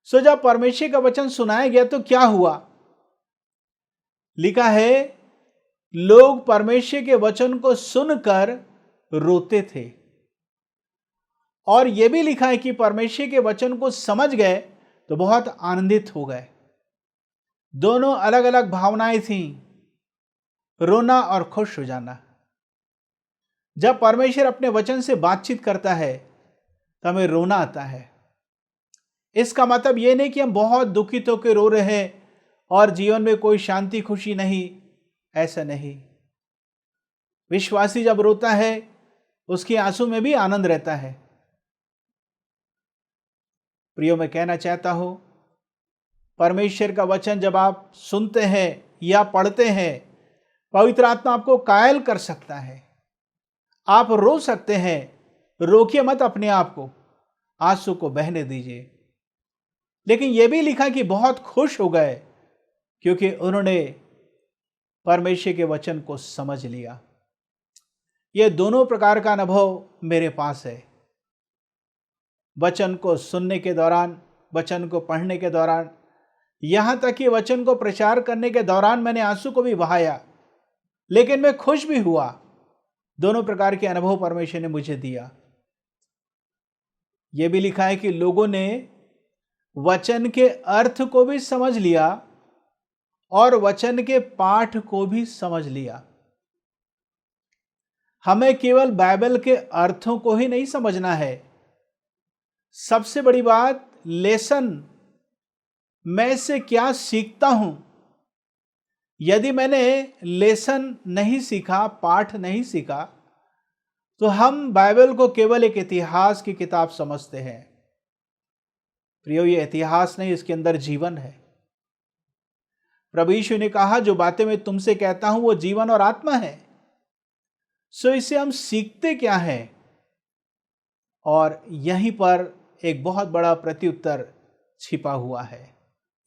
Speaker 1: सो जब परमेश्वर का वचन सुनाया गया तो क्या हुआ? लिखा है, लोग परमेश्वर के वचन को सुनकर रोते थे। और यह भी लिखा है कि परमेश्वर के वचन को समझ गए तो बहुत आनंदित हो गए। दोनों अलग अलग भावनाएं थीं, रोना और खुश हो जाना। जब परमेश्वर अपने वचन से बातचीत करता है तो हमें रोना आता है। इसका मतलब यह नहीं कि हम बहुत दुखित होकर रो रहे हैं और जीवन में कोई शांति खुशी नहीं, ऐसा नहीं। विश्वासी जब रोता है उसके आंसू में भी आनंद रहता है। प्रियो, मैं कहना चाहता हूं, परमेश्वर का वचन जब आप सुनते हैं या पढ़ते हैं, पवित्र आत्मा आपको कायल कर सकता है। आप रो सकते हैं, रोकिए मत अपने आप को, आंसू को बहने दीजिए। लेकिन यह भी लिखा कि बहुत खुश हो गए क्योंकि उन्होंने परमेश्वर के वचन को समझ लिया। यह दोनों प्रकार का अनुभव मेरे पास है। वचन को सुनने के दौरान, वचन को पढ़ने के दौरान, यहां तक कि वचन को प्रचार करने के दौरान मैंने आंसू को भी बहाया, लेकिन मैं खुश भी हुआ। दोनों प्रकार के अनुभव परमेश्वर ने मुझे दिया। यह भी लिखा है कि लोगों ने वचन के अर्थ को भी समझ लिया और वचन के पाठ को भी समझ लिया। हमें केवल बाइबल के अर्थों को ही नहीं समझना है। सबसे बड़ी बात, लेसन, मैं इससे क्या सीखता हूं। यदि मैंने लेसन नहीं सीखा, पाठ नहीं सीखा, तो हम बाइबल को केवल एक इतिहास की किताब समझते हैं। प्रियो, ये इतिहास नहीं, इसके अंदर जीवन है। प्रभु यीशु ने कहा, जो बातें मैं तुमसे कहता हूं वो जीवन और आत्मा है। सो इससे हम सीखते क्या है? और यहीं पर एक बहुत बड़ा प्रत्युत्तर छिपा हुआ है।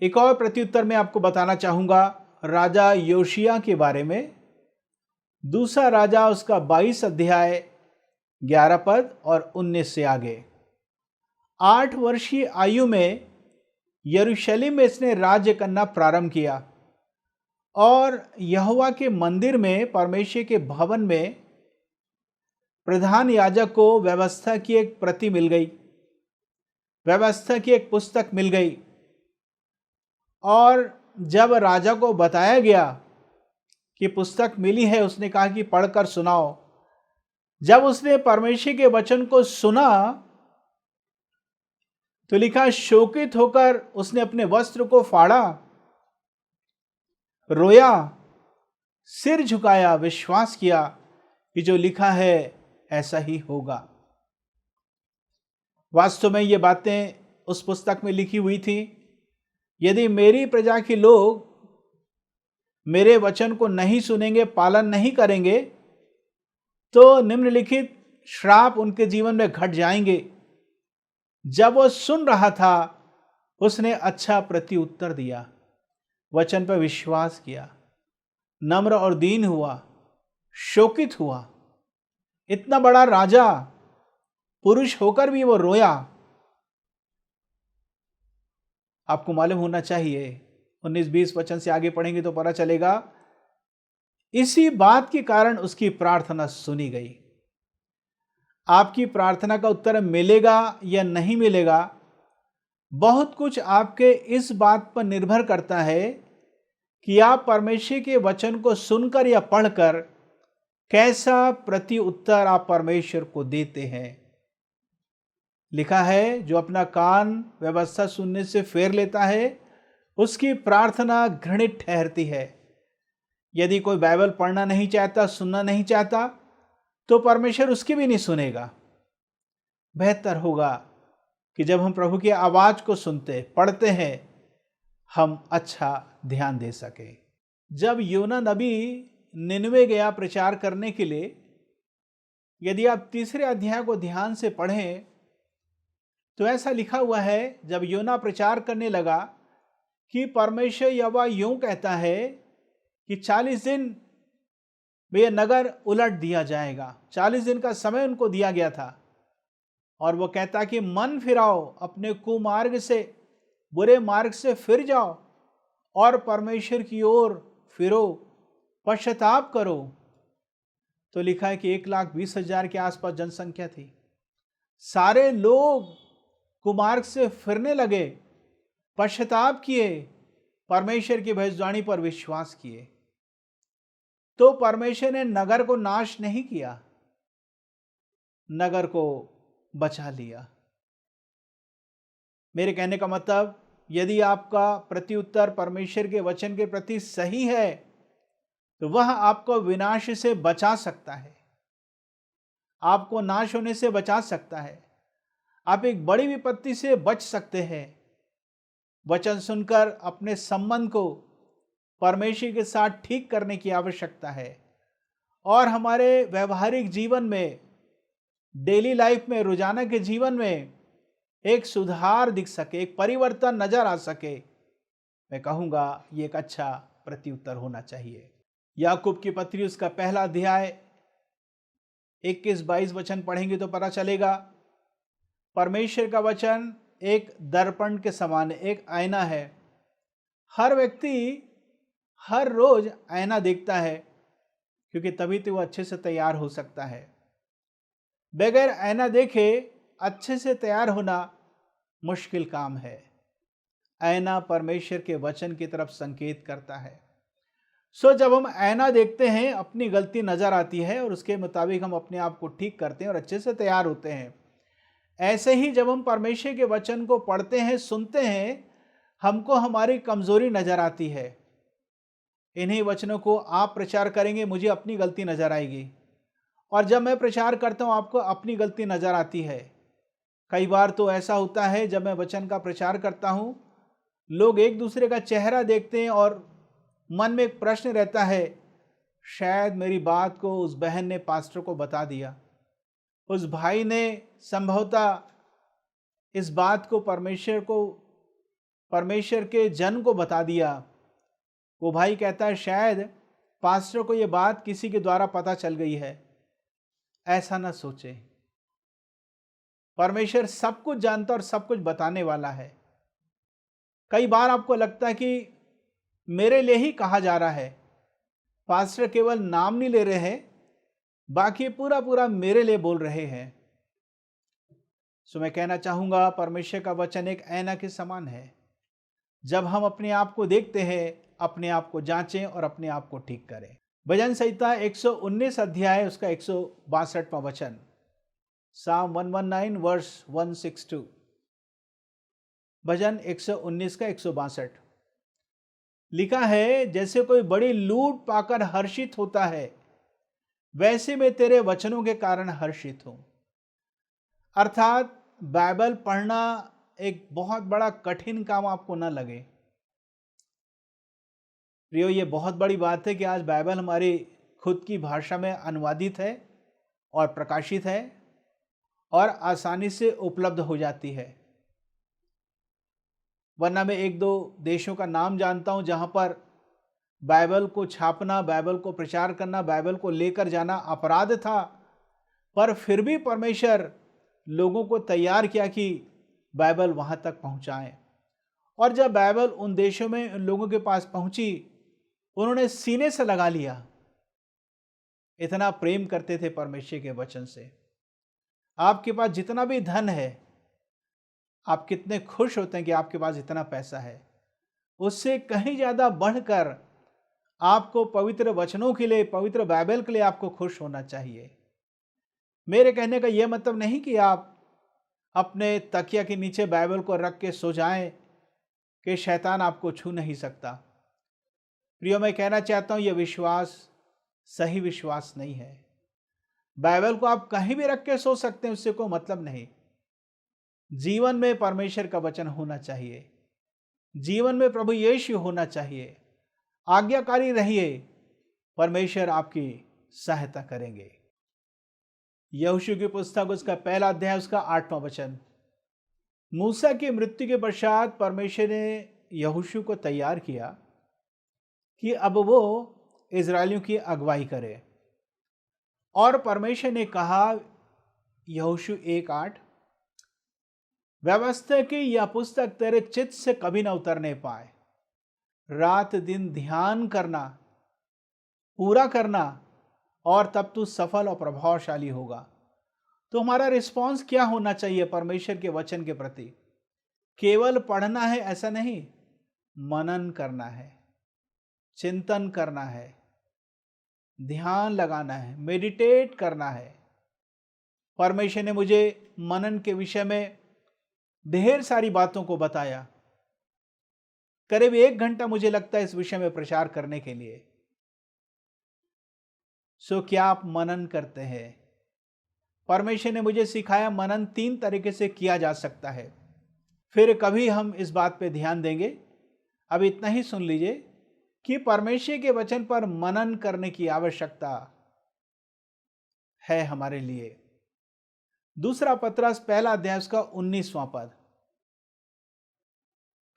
Speaker 1: एक और प्रत्युत्तर मैं आपको बताना चाहूंगा राजा योशिया के बारे में। दूसरा राजा, उसका 22 अध्याय 11 पद और 19 से आगे। 8 वर्षीय आयु में यरूशलेम में इसने राज्य करना प्रारंभ किया और यहोवा के मंदिर में, परमेश्वर के भवन में प्रधान याजक को व्यवस्था की एक प्रति मिल गई, व्यवस्था की एक पुस्तक मिल गई। और जब राजा को बताया गया कि पुस्तक मिली है, उसने कहा कि पढ़कर सुनाओ। जब उसने परमेश्वर के वचन को सुना तो लिखा, शोकित होकर उसने अपने वस्त्र को फाड़ा रोया, सिर झुकाया, विश्वास किया कि जो लिखा है ऐसा ही होगा। वास्तव में ये बातें उस पुस्तक में लिखी हुई थी। यदि मेरी प्रजा के लोग मेरे वचन को नहीं सुनेंगे, पालन नहीं करेंगे, तो निम्नलिखित श्राप उनके जीवन में घट जाएंगे। जब वो सुन रहा था, उसने अच्छा प्रत्युत्तर दिया, वचन पर विश्वास किया, नम्र और दीन हुआ, शोकित हुआ। इतना बड़ा राजा पुरुष होकर भी वो रोया। आपको मालूम होना चाहिए, 19-20 वचन से आगे पढ़ेंगे तो पता चलेगा, इसी बात के कारण उसकी प्रार्थना सुनी गई। आपकी प्रार्थना का उत्तर मिलेगा या नहीं मिलेगा, बहुत कुछ आपके इस बात पर निर्भर करता है कि आप परमेश्वर के वचन को सुनकर या पढ़कर कैसा प्रति उत्तर आप परमेश्वर को देते हैं। लिखा है, जो अपना कान व्यवस्था सुनने से फेर लेता है, उसकी प्रार्थना घृणित ठहरती है। यदि कोई बाइबल पढ़ना नहीं चाहता, सुनना नहीं चाहता, तो परमेश्वर उसकी भी नहीं सुनेगा। बेहतर होगा कि जब हम प्रभु की आवाज को सुनते, पढ़ते हैं, हम अच्छा ध्यान दे सके। जब योना नबी निनवे गया प्रचार करने के लिए, यदि आप 3 अध्याय को ध्यान से पढ़ें तो ऐसा लिखा हुआ है, जब योना प्रचार करने लगा कि परमेश्वर यहोवा यूं कहता है कि 40 दिन में यह नगर उलट दिया जाएगा। 40 दिन का समय उनको दिया गया था, और वो कहता कि मन फिराओ, अपने कुमार्ग से, बुरे मार्ग से फिर जाओ और परमेश्वर की ओर फिरो, पश्चाताप करो। तो लिखा है कि 1,20,000 के आसपास जनसंख्या थी। सारे लोग कुमार्ग से फिरने लगे, पश्चाताप किए, परमेश्वर की भविष्यवाणी पर विश्वास किए। तो परमेश्वर ने नगर को नाश नहीं किया, नगर को बचा लिया। मेरे कहने का मतलब, यदि आपका प्रत्युत्तर परमेश्वर के वचन के प्रति सही है, तो वह आपको विनाश से बचा सकता है, आपको नाश होने से बचा सकता है। आप एक बड़ी विपत्ति से बच सकते हैं। वचन सुनकर अपने संबंध को परमेश्वर के साथ ठीक करने की आवश्यकता है, और हमारे व्यवहारिक जीवन में, डेली लाइफ में, रोजाना के जीवन में एक सुधार दिख सके, एक परिवर्तन नजर आ सके। मैं कहूँगा ये एक अच्छा प्रत्युत्तर होना चाहिए। याकूब की पत्री उसका 1 अध्याय 21-22 वचन पढ़ेंगे तो पता चलेगा, परमेश्वर का वचन एक दर्पण के समान, एक आईना है। हर व्यक्ति हर रोज आईना देखता है, क्योंकि तभी तो वो अच्छे से तैयार हो सकता है। बगैर आईना देखे अच्छे से तैयार होना मुश्किल काम है। आईना परमेश्वर के वचन की तरफ संकेत करता है। जब हम आईना देखते हैं, अपनी गलती नजर आती है और उसके मुताबिक हम अपने आप को ठीक करते हैं और अच्छे से तैयार होते हैं। ऐसे ही जब हम परमेश्वर के वचन को पढ़ते हैं, सुनते हैं, हमको हमारी कमजोरी नजर आती है। इन्हीं वचनों को आप प्रचार करेंगे, मुझे अपनी गलती नजर आएगी, और जब मैं प्रचार करता हूं, आपको अपनी गलती नजर आती है। कई बार तो ऐसा होता है, जब मैं वचन का प्रचार करता हूं, लोग एक दूसरे का चेहरा देखते हैं और मन में एक प्रश्न रहता है, शायद मेरी बात को उस बहन ने पास्टर को बता दिया, उस भाई ने संभवतः इस बात को परमेश्वर के जन को बता दिया। वो भाई कहता है, शायद पास्टर को ये बात किसी के द्वारा पता चल गई है। ऐसा ना सोचे, परमेश्वर सब कुछ जानता और सब कुछ बताने वाला है। कई बार आपको लगता है कि मेरे लिए ही कहा जा रहा है, पास्टर केवल नाम नहीं ले रहे हैं, बाकी पूरा मेरे लिए बोल रहे हैं। मैं कहना चाहूंगा, परमेश्वर का वचन एक आईना के समान है। जब हम अपने आप को देखते हैं, अपने आप को जांचें और अपने आप को ठीक करें। भजन संहिता 119 अध्याय उसका 162वां वचन, Psalm 119 वर्स 162, भजन 119 का 162। लिखा है, जैसे कोई बड़ी लूट पाकर हर्षित होता है, वैसे मैं तेरे वचनों के कारण हर्षित हूं। अर्थात बाइबल पढ़ना एक बहुत बड़ा कठिन काम आपको न लगे। प्रियो, ये बहुत बड़ी बात है कि आज बाइबल हमारी खुद की भाषा में अनुवादित है और प्रकाशित है और आसानी से उपलब्ध हो जाती है। वरना मैं एक दो देशों का नाम जानता हूं जहां पर बाइबल को छापना, बाइबल को प्रचार करना, बाइबल को लेकर जाना अपराध था, पर फिर भी परमेश्वर लोगों को तैयार किया कि बाइबल वहां तक पहुंचाएं। और जब बाइबल उन देशों में उन लोगों के पास पहुंची, उन्होंने सीने से लगा लिया। इतना प्रेम करते थे परमेश्वर के वचन से। आपके पास जितना भी धन है, आप कितने खुश होते हैं कि आपके पास इतना पैसा है, उससे कहीं ज्यादा बढ़कर आपको पवित्र वचनों के लिए, पवित्र बाइबल के लिए आपको खुश होना चाहिए। मेरे कहने का यह मतलब नहीं कि आप अपने तकिया के नीचे बाइबल को रख के सो जाएं कि शैतान आपको छू नहीं सकता। प्रियो, मैं कहना चाहता हूं, यह विश्वास सही विश्वास नहीं है। बाइबल को आप कहीं भी रख के सो सकते हैं, उससे कोई मतलब नहीं। जीवन में परमेश्वर का वचन होना चाहिए, जीवन में प्रभु यीशु होना चाहिए। आज्ञाकारी रहिए, परमेश्वर आपकी सहायता करेंगे। यहोशू की पुस्तक उसका पहला अध्याय उसका 8वां वचन। मूसा की मृत्यु के पश्चात परमेश्वर ने यहोशू को तैयार किया कि अब वो इजरायलियों की अगुवाई करे। और परमेश्वर ने कहा, यहोशू 1:8, व्यवस्था की यह पुस्तक तेरे चित्त से कभी न उतरने पाए, रात दिन ध्यान करना, पूरा करना, और तब तू सफल और प्रभावशाली होगा। तो हमारा रिस्पॉन्स क्या होना चाहिए परमेश्वर के वचन के प्रति? केवल पढ़ना है ऐसा नहीं, मनन करना है, चिंतन करना है, ध्यान लगाना है, मेडिटेट करना है। परमेश्वर ने मुझे मनन के विषय में ढेर सारी बातों को बताया। करीब 1 घंटा मुझे लगता है इस विषय में प्रचार करने के लिए। क्या आप मनन करते हैं? परमेश्वर ने मुझे सिखाया मनन 3 तरीके से किया जा सकता है। फिर कभी हम इस बात पे ध्यान देंगे। अब इतना ही सुन लीजिए कि परमेश्वर के वचन पर मनन करने की आवश्यकता है हमारे लिए। दूसरा पत्रस पहला अध्याय उसका 19वां पद,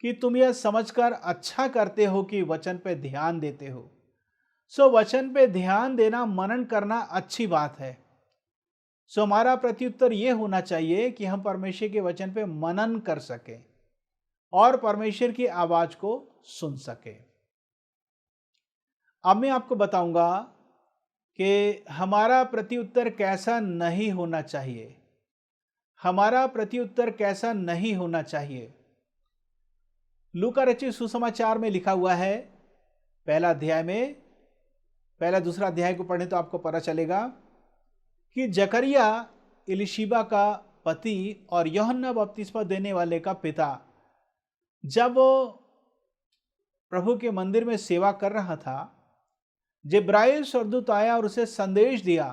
Speaker 1: कि तुम यह समझकर अच्छा करते हो कि वचन पे ध्यान देते हो। वचन पे ध्यान देना, मनन करना अच्छी बात है। हमारा प्रत्युत्तर यह होना चाहिए कि हम परमेश्वर के वचन पे मनन कर सके और परमेश्वर की आवाज को सुन सके। अब मैं आपको बताऊंगा कि हमारा प्रत्युत्तर कैसा नहीं होना चाहिए। हमारा प्रत्युत्तर कैसा नहीं होना चाहिए। लूका रचित सुसमाचार में लिखा हुआ है, पहला अध्याय में, पहला दूसरा अध्याय को पढ़ें तो आपको पता चलेगा कि जकरिया इलिशिबा का पति और यूहन्ना बपतिस्मा देने वाले का पिता, जब वो प्रभु के मंदिर में सेवा कर रहा था, जिब्राइल स्वर्गदूत आया और उसे संदेश दिया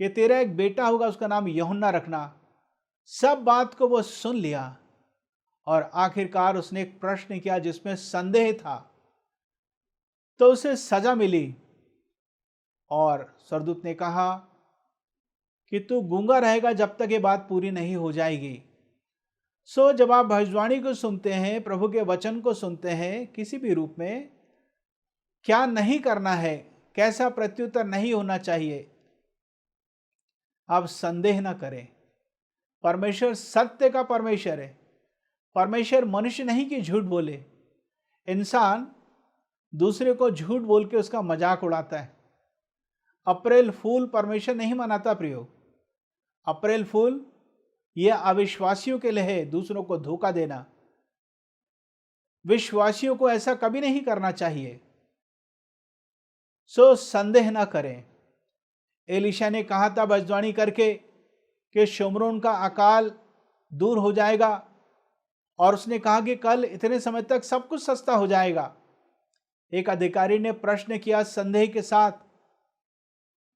Speaker 1: कि तेरा एक बेटा होगा, उसका नाम यूहन्ना रखना। सब बात को वो सुन लिया और आखिरकार उसने एक प्रश्न किया जिसमें संदेह था, तो उसे सजा मिली। और स्वर्गदूत ने कहा कि तू गूंगा रहेगा जब तक ये बात पूरी नहीं हो जाएगी। जब आप भविष्यवाणी को सुनते हैं, प्रभु के वचन को सुनते हैं किसी भी रूप में, क्या नहीं करना है, कैसा प्रत्युत्तर नहीं होना चाहिए, आप संदेह ना करें। परमेश्वर सत्य का परमेश्वर है। परमेश्वर मनुष्य नहीं कि झूठ बोले। इंसान दूसरे को झूठ बोल के उसका मजाक उड़ाता है। अप्रैल फूल परमेश्वर नहीं मनाता प्रियो। अप्रैल फूल यह अविश्वासियों के लिए है, दूसरों को धोखा देना। विश्वासियों को ऐसा कभी नहीं करना चाहिए। संदेह ना करें। एलिशा ने कहा था भविष्यवाणी करके कि शोमरोन का अकाल दूर हो जाएगा, और उसने कहा कि कल इतने समय तक सब कुछ सस्ता हो जाएगा। एक अधिकारी ने प्रश्न किया संदेह के साथ,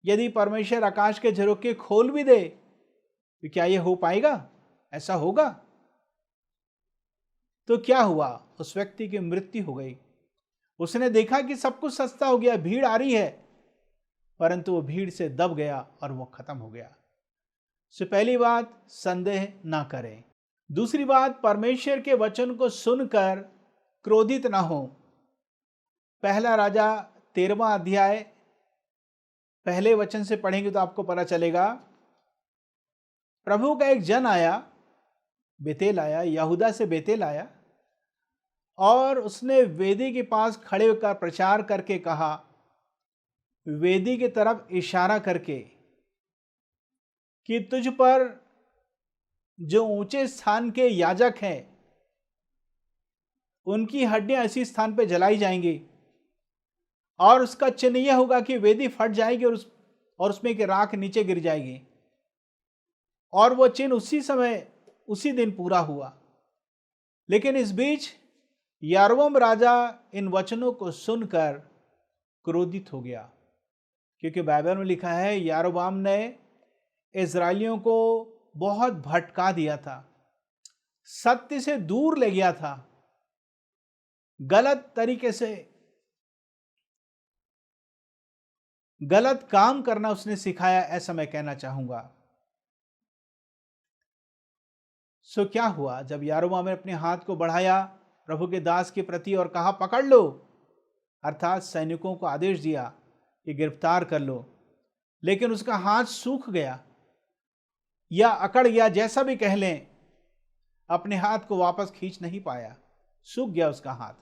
Speaker 1: यदि परमेश्वर आकाश के झरोखे खोल भी दे तो क्या यह हो पाएगा? ऐसा होगा? तो क्या हुआ? उस व्यक्ति की मृत्यु हो गई। उसने देखा कि सब कुछ सस्ता हो गया, भीड़ आ रही है, परंतु वो भीड़ से दब गया और वो खत्म हो गया। सो पहली बात, संदेह ना करें। दूसरी बात, परमेश्वर के वचन को सुनकर क्रोधित ना हो। पहला राजा 13वां अध्याय पहले वचन से पढ़ेंगे तो आपको पता चलेगा। प्रभु का एक जन आया, बेतेल आया, यहूदा से बेतेल आया, और उसने वेदी के पास खड़े होकर प्रचार करके कहा, वेदी की तरफ इशारा करके, कि तुझ पर जो ऊंचे स्थान के याजक हैं उनकी हड्डियां इसी स्थान पर जलाई जाएंगी, और उसका चिन्ह यह होगा कि वेदी फट जाएगी और उसमें की राख नीचे गिर जाएगी। और वो चिन्ह उसी समय, उसी दिन पूरा हुआ। लेकिन इस बीच यारोबाम राजा इन वचनों को सुनकर क्रोधित हो गया, क्योंकि बाइबल में लिखा है यारोबाम ने इजरायलियों को बहुत भटका दिया था, सत्य से दूर ले गया था, गलत तरीके से गलत काम करना उसने सिखाया, ऐसा मैं कहना चाहूंगा। सो क्या हुआ? जब यारोबाम ने अपने हाथ को बढ़ाया प्रभु के दास के प्रति और कहा, पकड़ लो, अर्थात सैनिकों को आदेश दिया कि गिरफ्तार कर लो, लेकिन उसका हाथ सूख गया या अकड़ गया, जैसा भी कह लें, अपने हाथ को वापस खींच नहीं पाया, सूख गया उसका हाथ।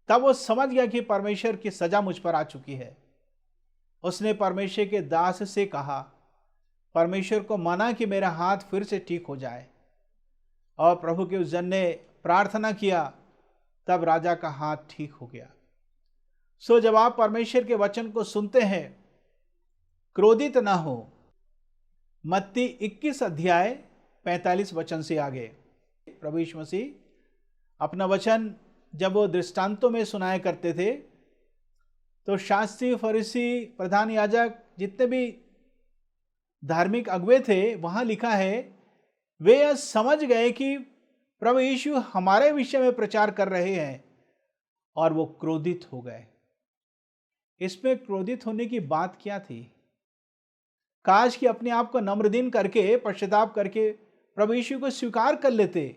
Speaker 1: तब वो समझ गया कि परमेश्वर की सजा मुझ पर आ चुकी है। उसने परमेश्वर के दास से कहा, परमेश्वर को माना कि मेरा हाथ फिर से ठीक हो जाए, और प्रभु के उस जन ने प्रार्थना किया, तब राजा का हाथ ठीक हो गया। सो जब आप परमेश्वर के वचन को सुनते हैं, क्रोधित ना हो। मत्ती 21 अध्याय 45 वचन से आगे प्रभु यीशु मसीह अपना वचन जब वो दृष्टांतों में सुनाया करते थे, तो शास्त्री, फरीसी, प्रधान याजक, जितने भी धार्मिक अगुवे थे, वहां लिखा है, वे यह समझ गए कि प्रभु यीशु हमारे विषय में प्रचार कर रहे हैं, और वो क्रोधित हो गए। इसमें क्रोधित होने की बात क्या थी? काश कि अपने आप को नम्रदीन करके, पश्चाताप करके प्रभु यीशु को स्वीकार कर लेते।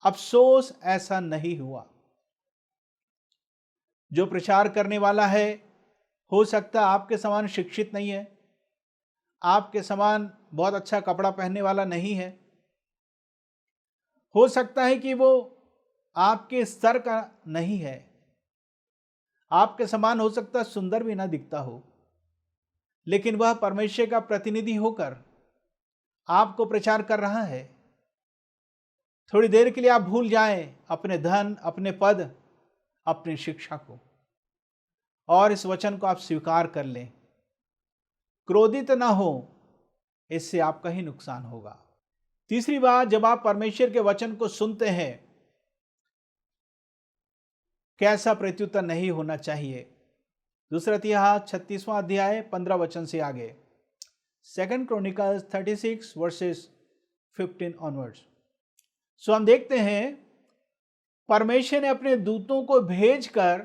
Speaker 1: अफसोस ऐसा नहीं हुआ। जो प्रचार करने वाला है, हो सकता है आपके समान शिक्षित नहीं है, आपके समान बहुत अच्छा कपड़ा पहनने वाला नहीं है, हो सकता है कि वो आपके स्तर का नहीं है, आपके समान हो सकता है सुंदर भी ना दिखता हो, लेकिन वह परमेश्वर का प्रतिनिधि होकर आपको प्रचार कर रहा है। थोड़ी देर के लिए आप भूल जाएं अपने धन, अपने पद, अपनी शिक्षा को, और इस वचन को आप स्वीकार कर लें। क्रोधित ना हो, इससे आपका ही नुकसान होगा। तीसरी बात, जब आप परमेश्वर के वचन को सुनते हैं, कैसा प्रत्युत्तर नहीं होना चाहिए। दूसरा इतिहास 36वां अध्याय 15 वचन से आगे, 2 क्रॉनिकल्स 36 वर्सेस 15 ऑनवर्ड्स। सो हम देखते हैं परमेश्वर ने अपने दूतों को भेजकर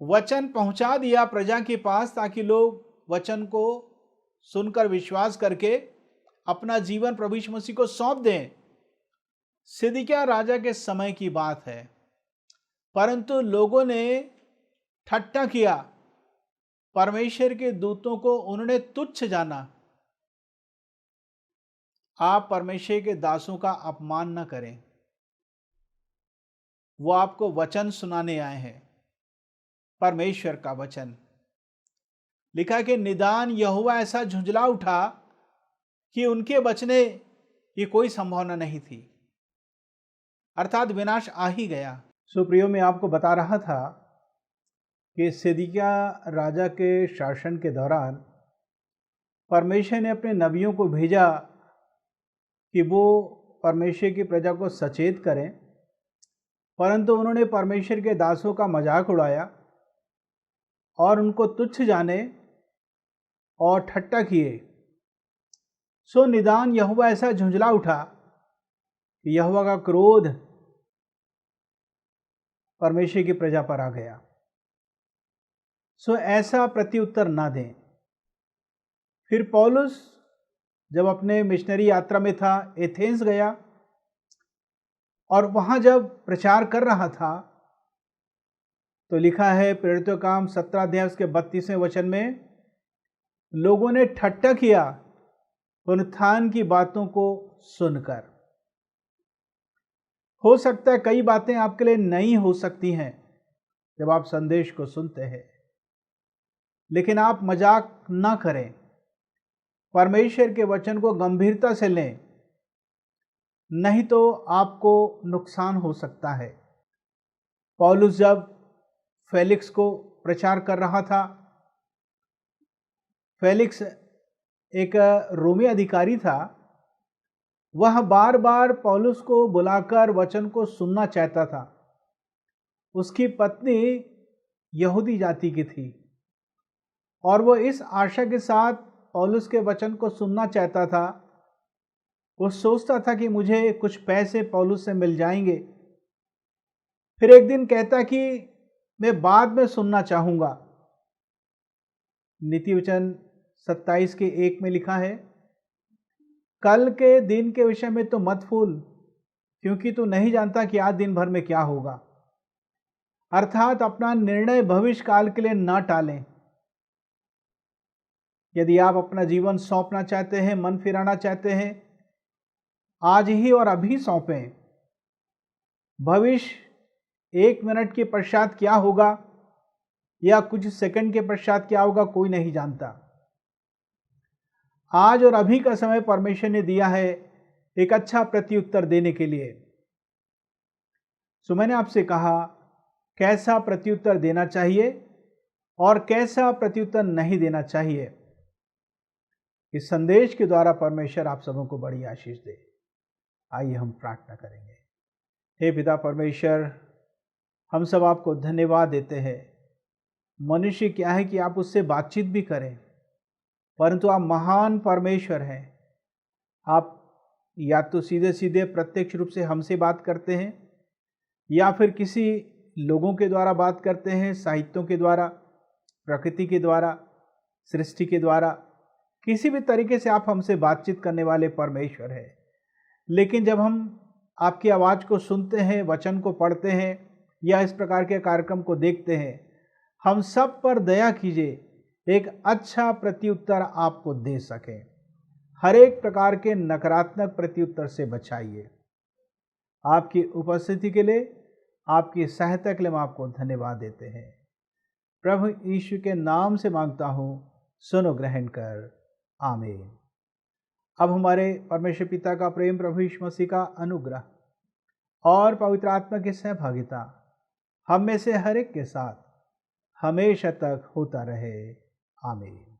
Speaker 1: वचन पहुंचा दिया प्रजा के पास, ताकि लोग वचन को सुनकर विश्वास करके अपना जीवन प्रभु यीशु मसीह को सौंप दें। सिदकिय्याह राजा के समय की बात है, परंतु लोगों ने ठट्ठा किया, परमेश्वर के दूतों को उन्होंने तुच्छ जाना। आप परमेश्वर के दासों का अपमान न करें, वो आपको वचन सुनाने आए हैं, परमेश्वर का वचन। लिखा कि निदान यहोवा ऐसा झुंझला उठा कि उनके बचने की कोई संभावना नहीं थी, अर्थात विनाश आ ही गया। सुप्रियो, मैं आपको बता रहा था कि सिदकिय्याह राजा के शासन के दौरान परमेश्वर ने अपने नबियों को भेजा कि वो परमेश्वर की प्रजा को सचेत करें परंतु उन्होंने परमेश्वर के दासों का मजाक उड़ाया और उनको तुच्छ जाने और ठट्टा किए। सो निदान यहोवा ऐसा झुंझला उठा कि यहोवा का क्रोध परमेश्वर की प्रजा पर आ गया। सो ऐसा प्रत्युत्तर ना दें। फिर पौलुस जब अपने मिशनरी यात्रा में था, एथेंस गया और वहां जब प्रचार कर रहा था तो लिखा है प्रेरितों का काम 17 अध्याय उसके 32वें वचन में, लोगों ने ठट्टा किया पुनरुत्थान की बातों को सुनकर। हो सकता है कई बातें आपके लिए नई हो सकती हैं जब आप संदेश को सुनते हैं, लेकिन आप मजाक ना करें, परमेश्वर के वचन को गंभीरता से लें, नहीं तो आपको नुकसान हो सकता है। पौलुस जब फेलिक्स को प्रचार कर रहा था, फेलिक्स एक रोमी अधिकारी था, वह बार बार पौलुस को बुलाकर वचन को सुनना चाहता था। उसकी पत्नी यहूदी जाति की थी और वो इस आशा के साथ पौलुस के वचन को सुनना चाहता था। वो सोचता था कि मुझे कुछ पैसे पौलुस से मिल जाएंगे। फिर एक दिन कहता कि मैं बाद में सुनना चाहूँगा। नीति वचन 27 के 1 में लिखा है, कल के दिन के विषय में तो मत फूल, क्योंकि तू नहीं जानता कि आज दिन भर में क्या होगा। अर्थात अपना निर्णय भविष्य काल के लिए न टालें। यदि आप अपना जीवन सौंपना चाहते हैं, मन फिराना चाहते हैं, आज ही और अभी सौंपें। भविष्य 1 मिनट के पश्चात क्या होगा या कुछ सेकंड के पश्चात क्या होगा, कोई नहीं जानता। आज और अभी का समय परमेश्वर ने दिया है एक अच्छा प्रत्युत्तर देने के लिए। सो मैंने आपसे कहा कैसा प्रत्युत्तर देना चाहिए और कैसा प्रत्युत्तर नहीं देना चाहिए। इस संदेश के द्वारा परमेश्वर आप सबों को बड़ी आशीष दे। आइए हम प्रार्थना करेंगे। हे पिता परमेश्वर, हम सब आपको धन्यवाद देते हैं। मनुष्य क्या है कि आप उससे बातचीत भी करें, परंतु आप महान परमेश्वर हैं। आप या तो सीधे सीधे प्रत्यक्ष रूप से हमसे बात करते हैं या फिर किसी लोगों के द्वारा बात करते हैं, साहित्यों के द्वारा, प्रकृति के द्वारा, सृष्टि के द्वारा। किसी भी तरीके से आप हमसे बातचीत करने वाले परमेश्वर हैं। लेकिन जब हम आपकी आवाज़ को सुनते हैं, वचन को पढ़ते हैं या इस प्रकार के कार्यक्रम को देखते हैं, हम सब पर दया कीजिए, एक अच्छा प्रत्युत्तर आपको दे सकें। हर एक प्रकार के नकारात्मक प्रत्युत्तर से बचाइए। आपकी उपस्थिति के लिए, आपकी सहायता के लिए हम आपको धन्यवाद देते हैं। प्रभु यीशु के नाम से मांगता हूँ, सुनो ग्रहण कर, आमीन। अब हमारे परमेश्वर पिता का प्रेम, प्रभु यीशु मसीह का अनुग्रह और पवित्र आत्मा की सहभागिता हम में से हर एक के साथ हमेशा तक होता रहे। आमीन।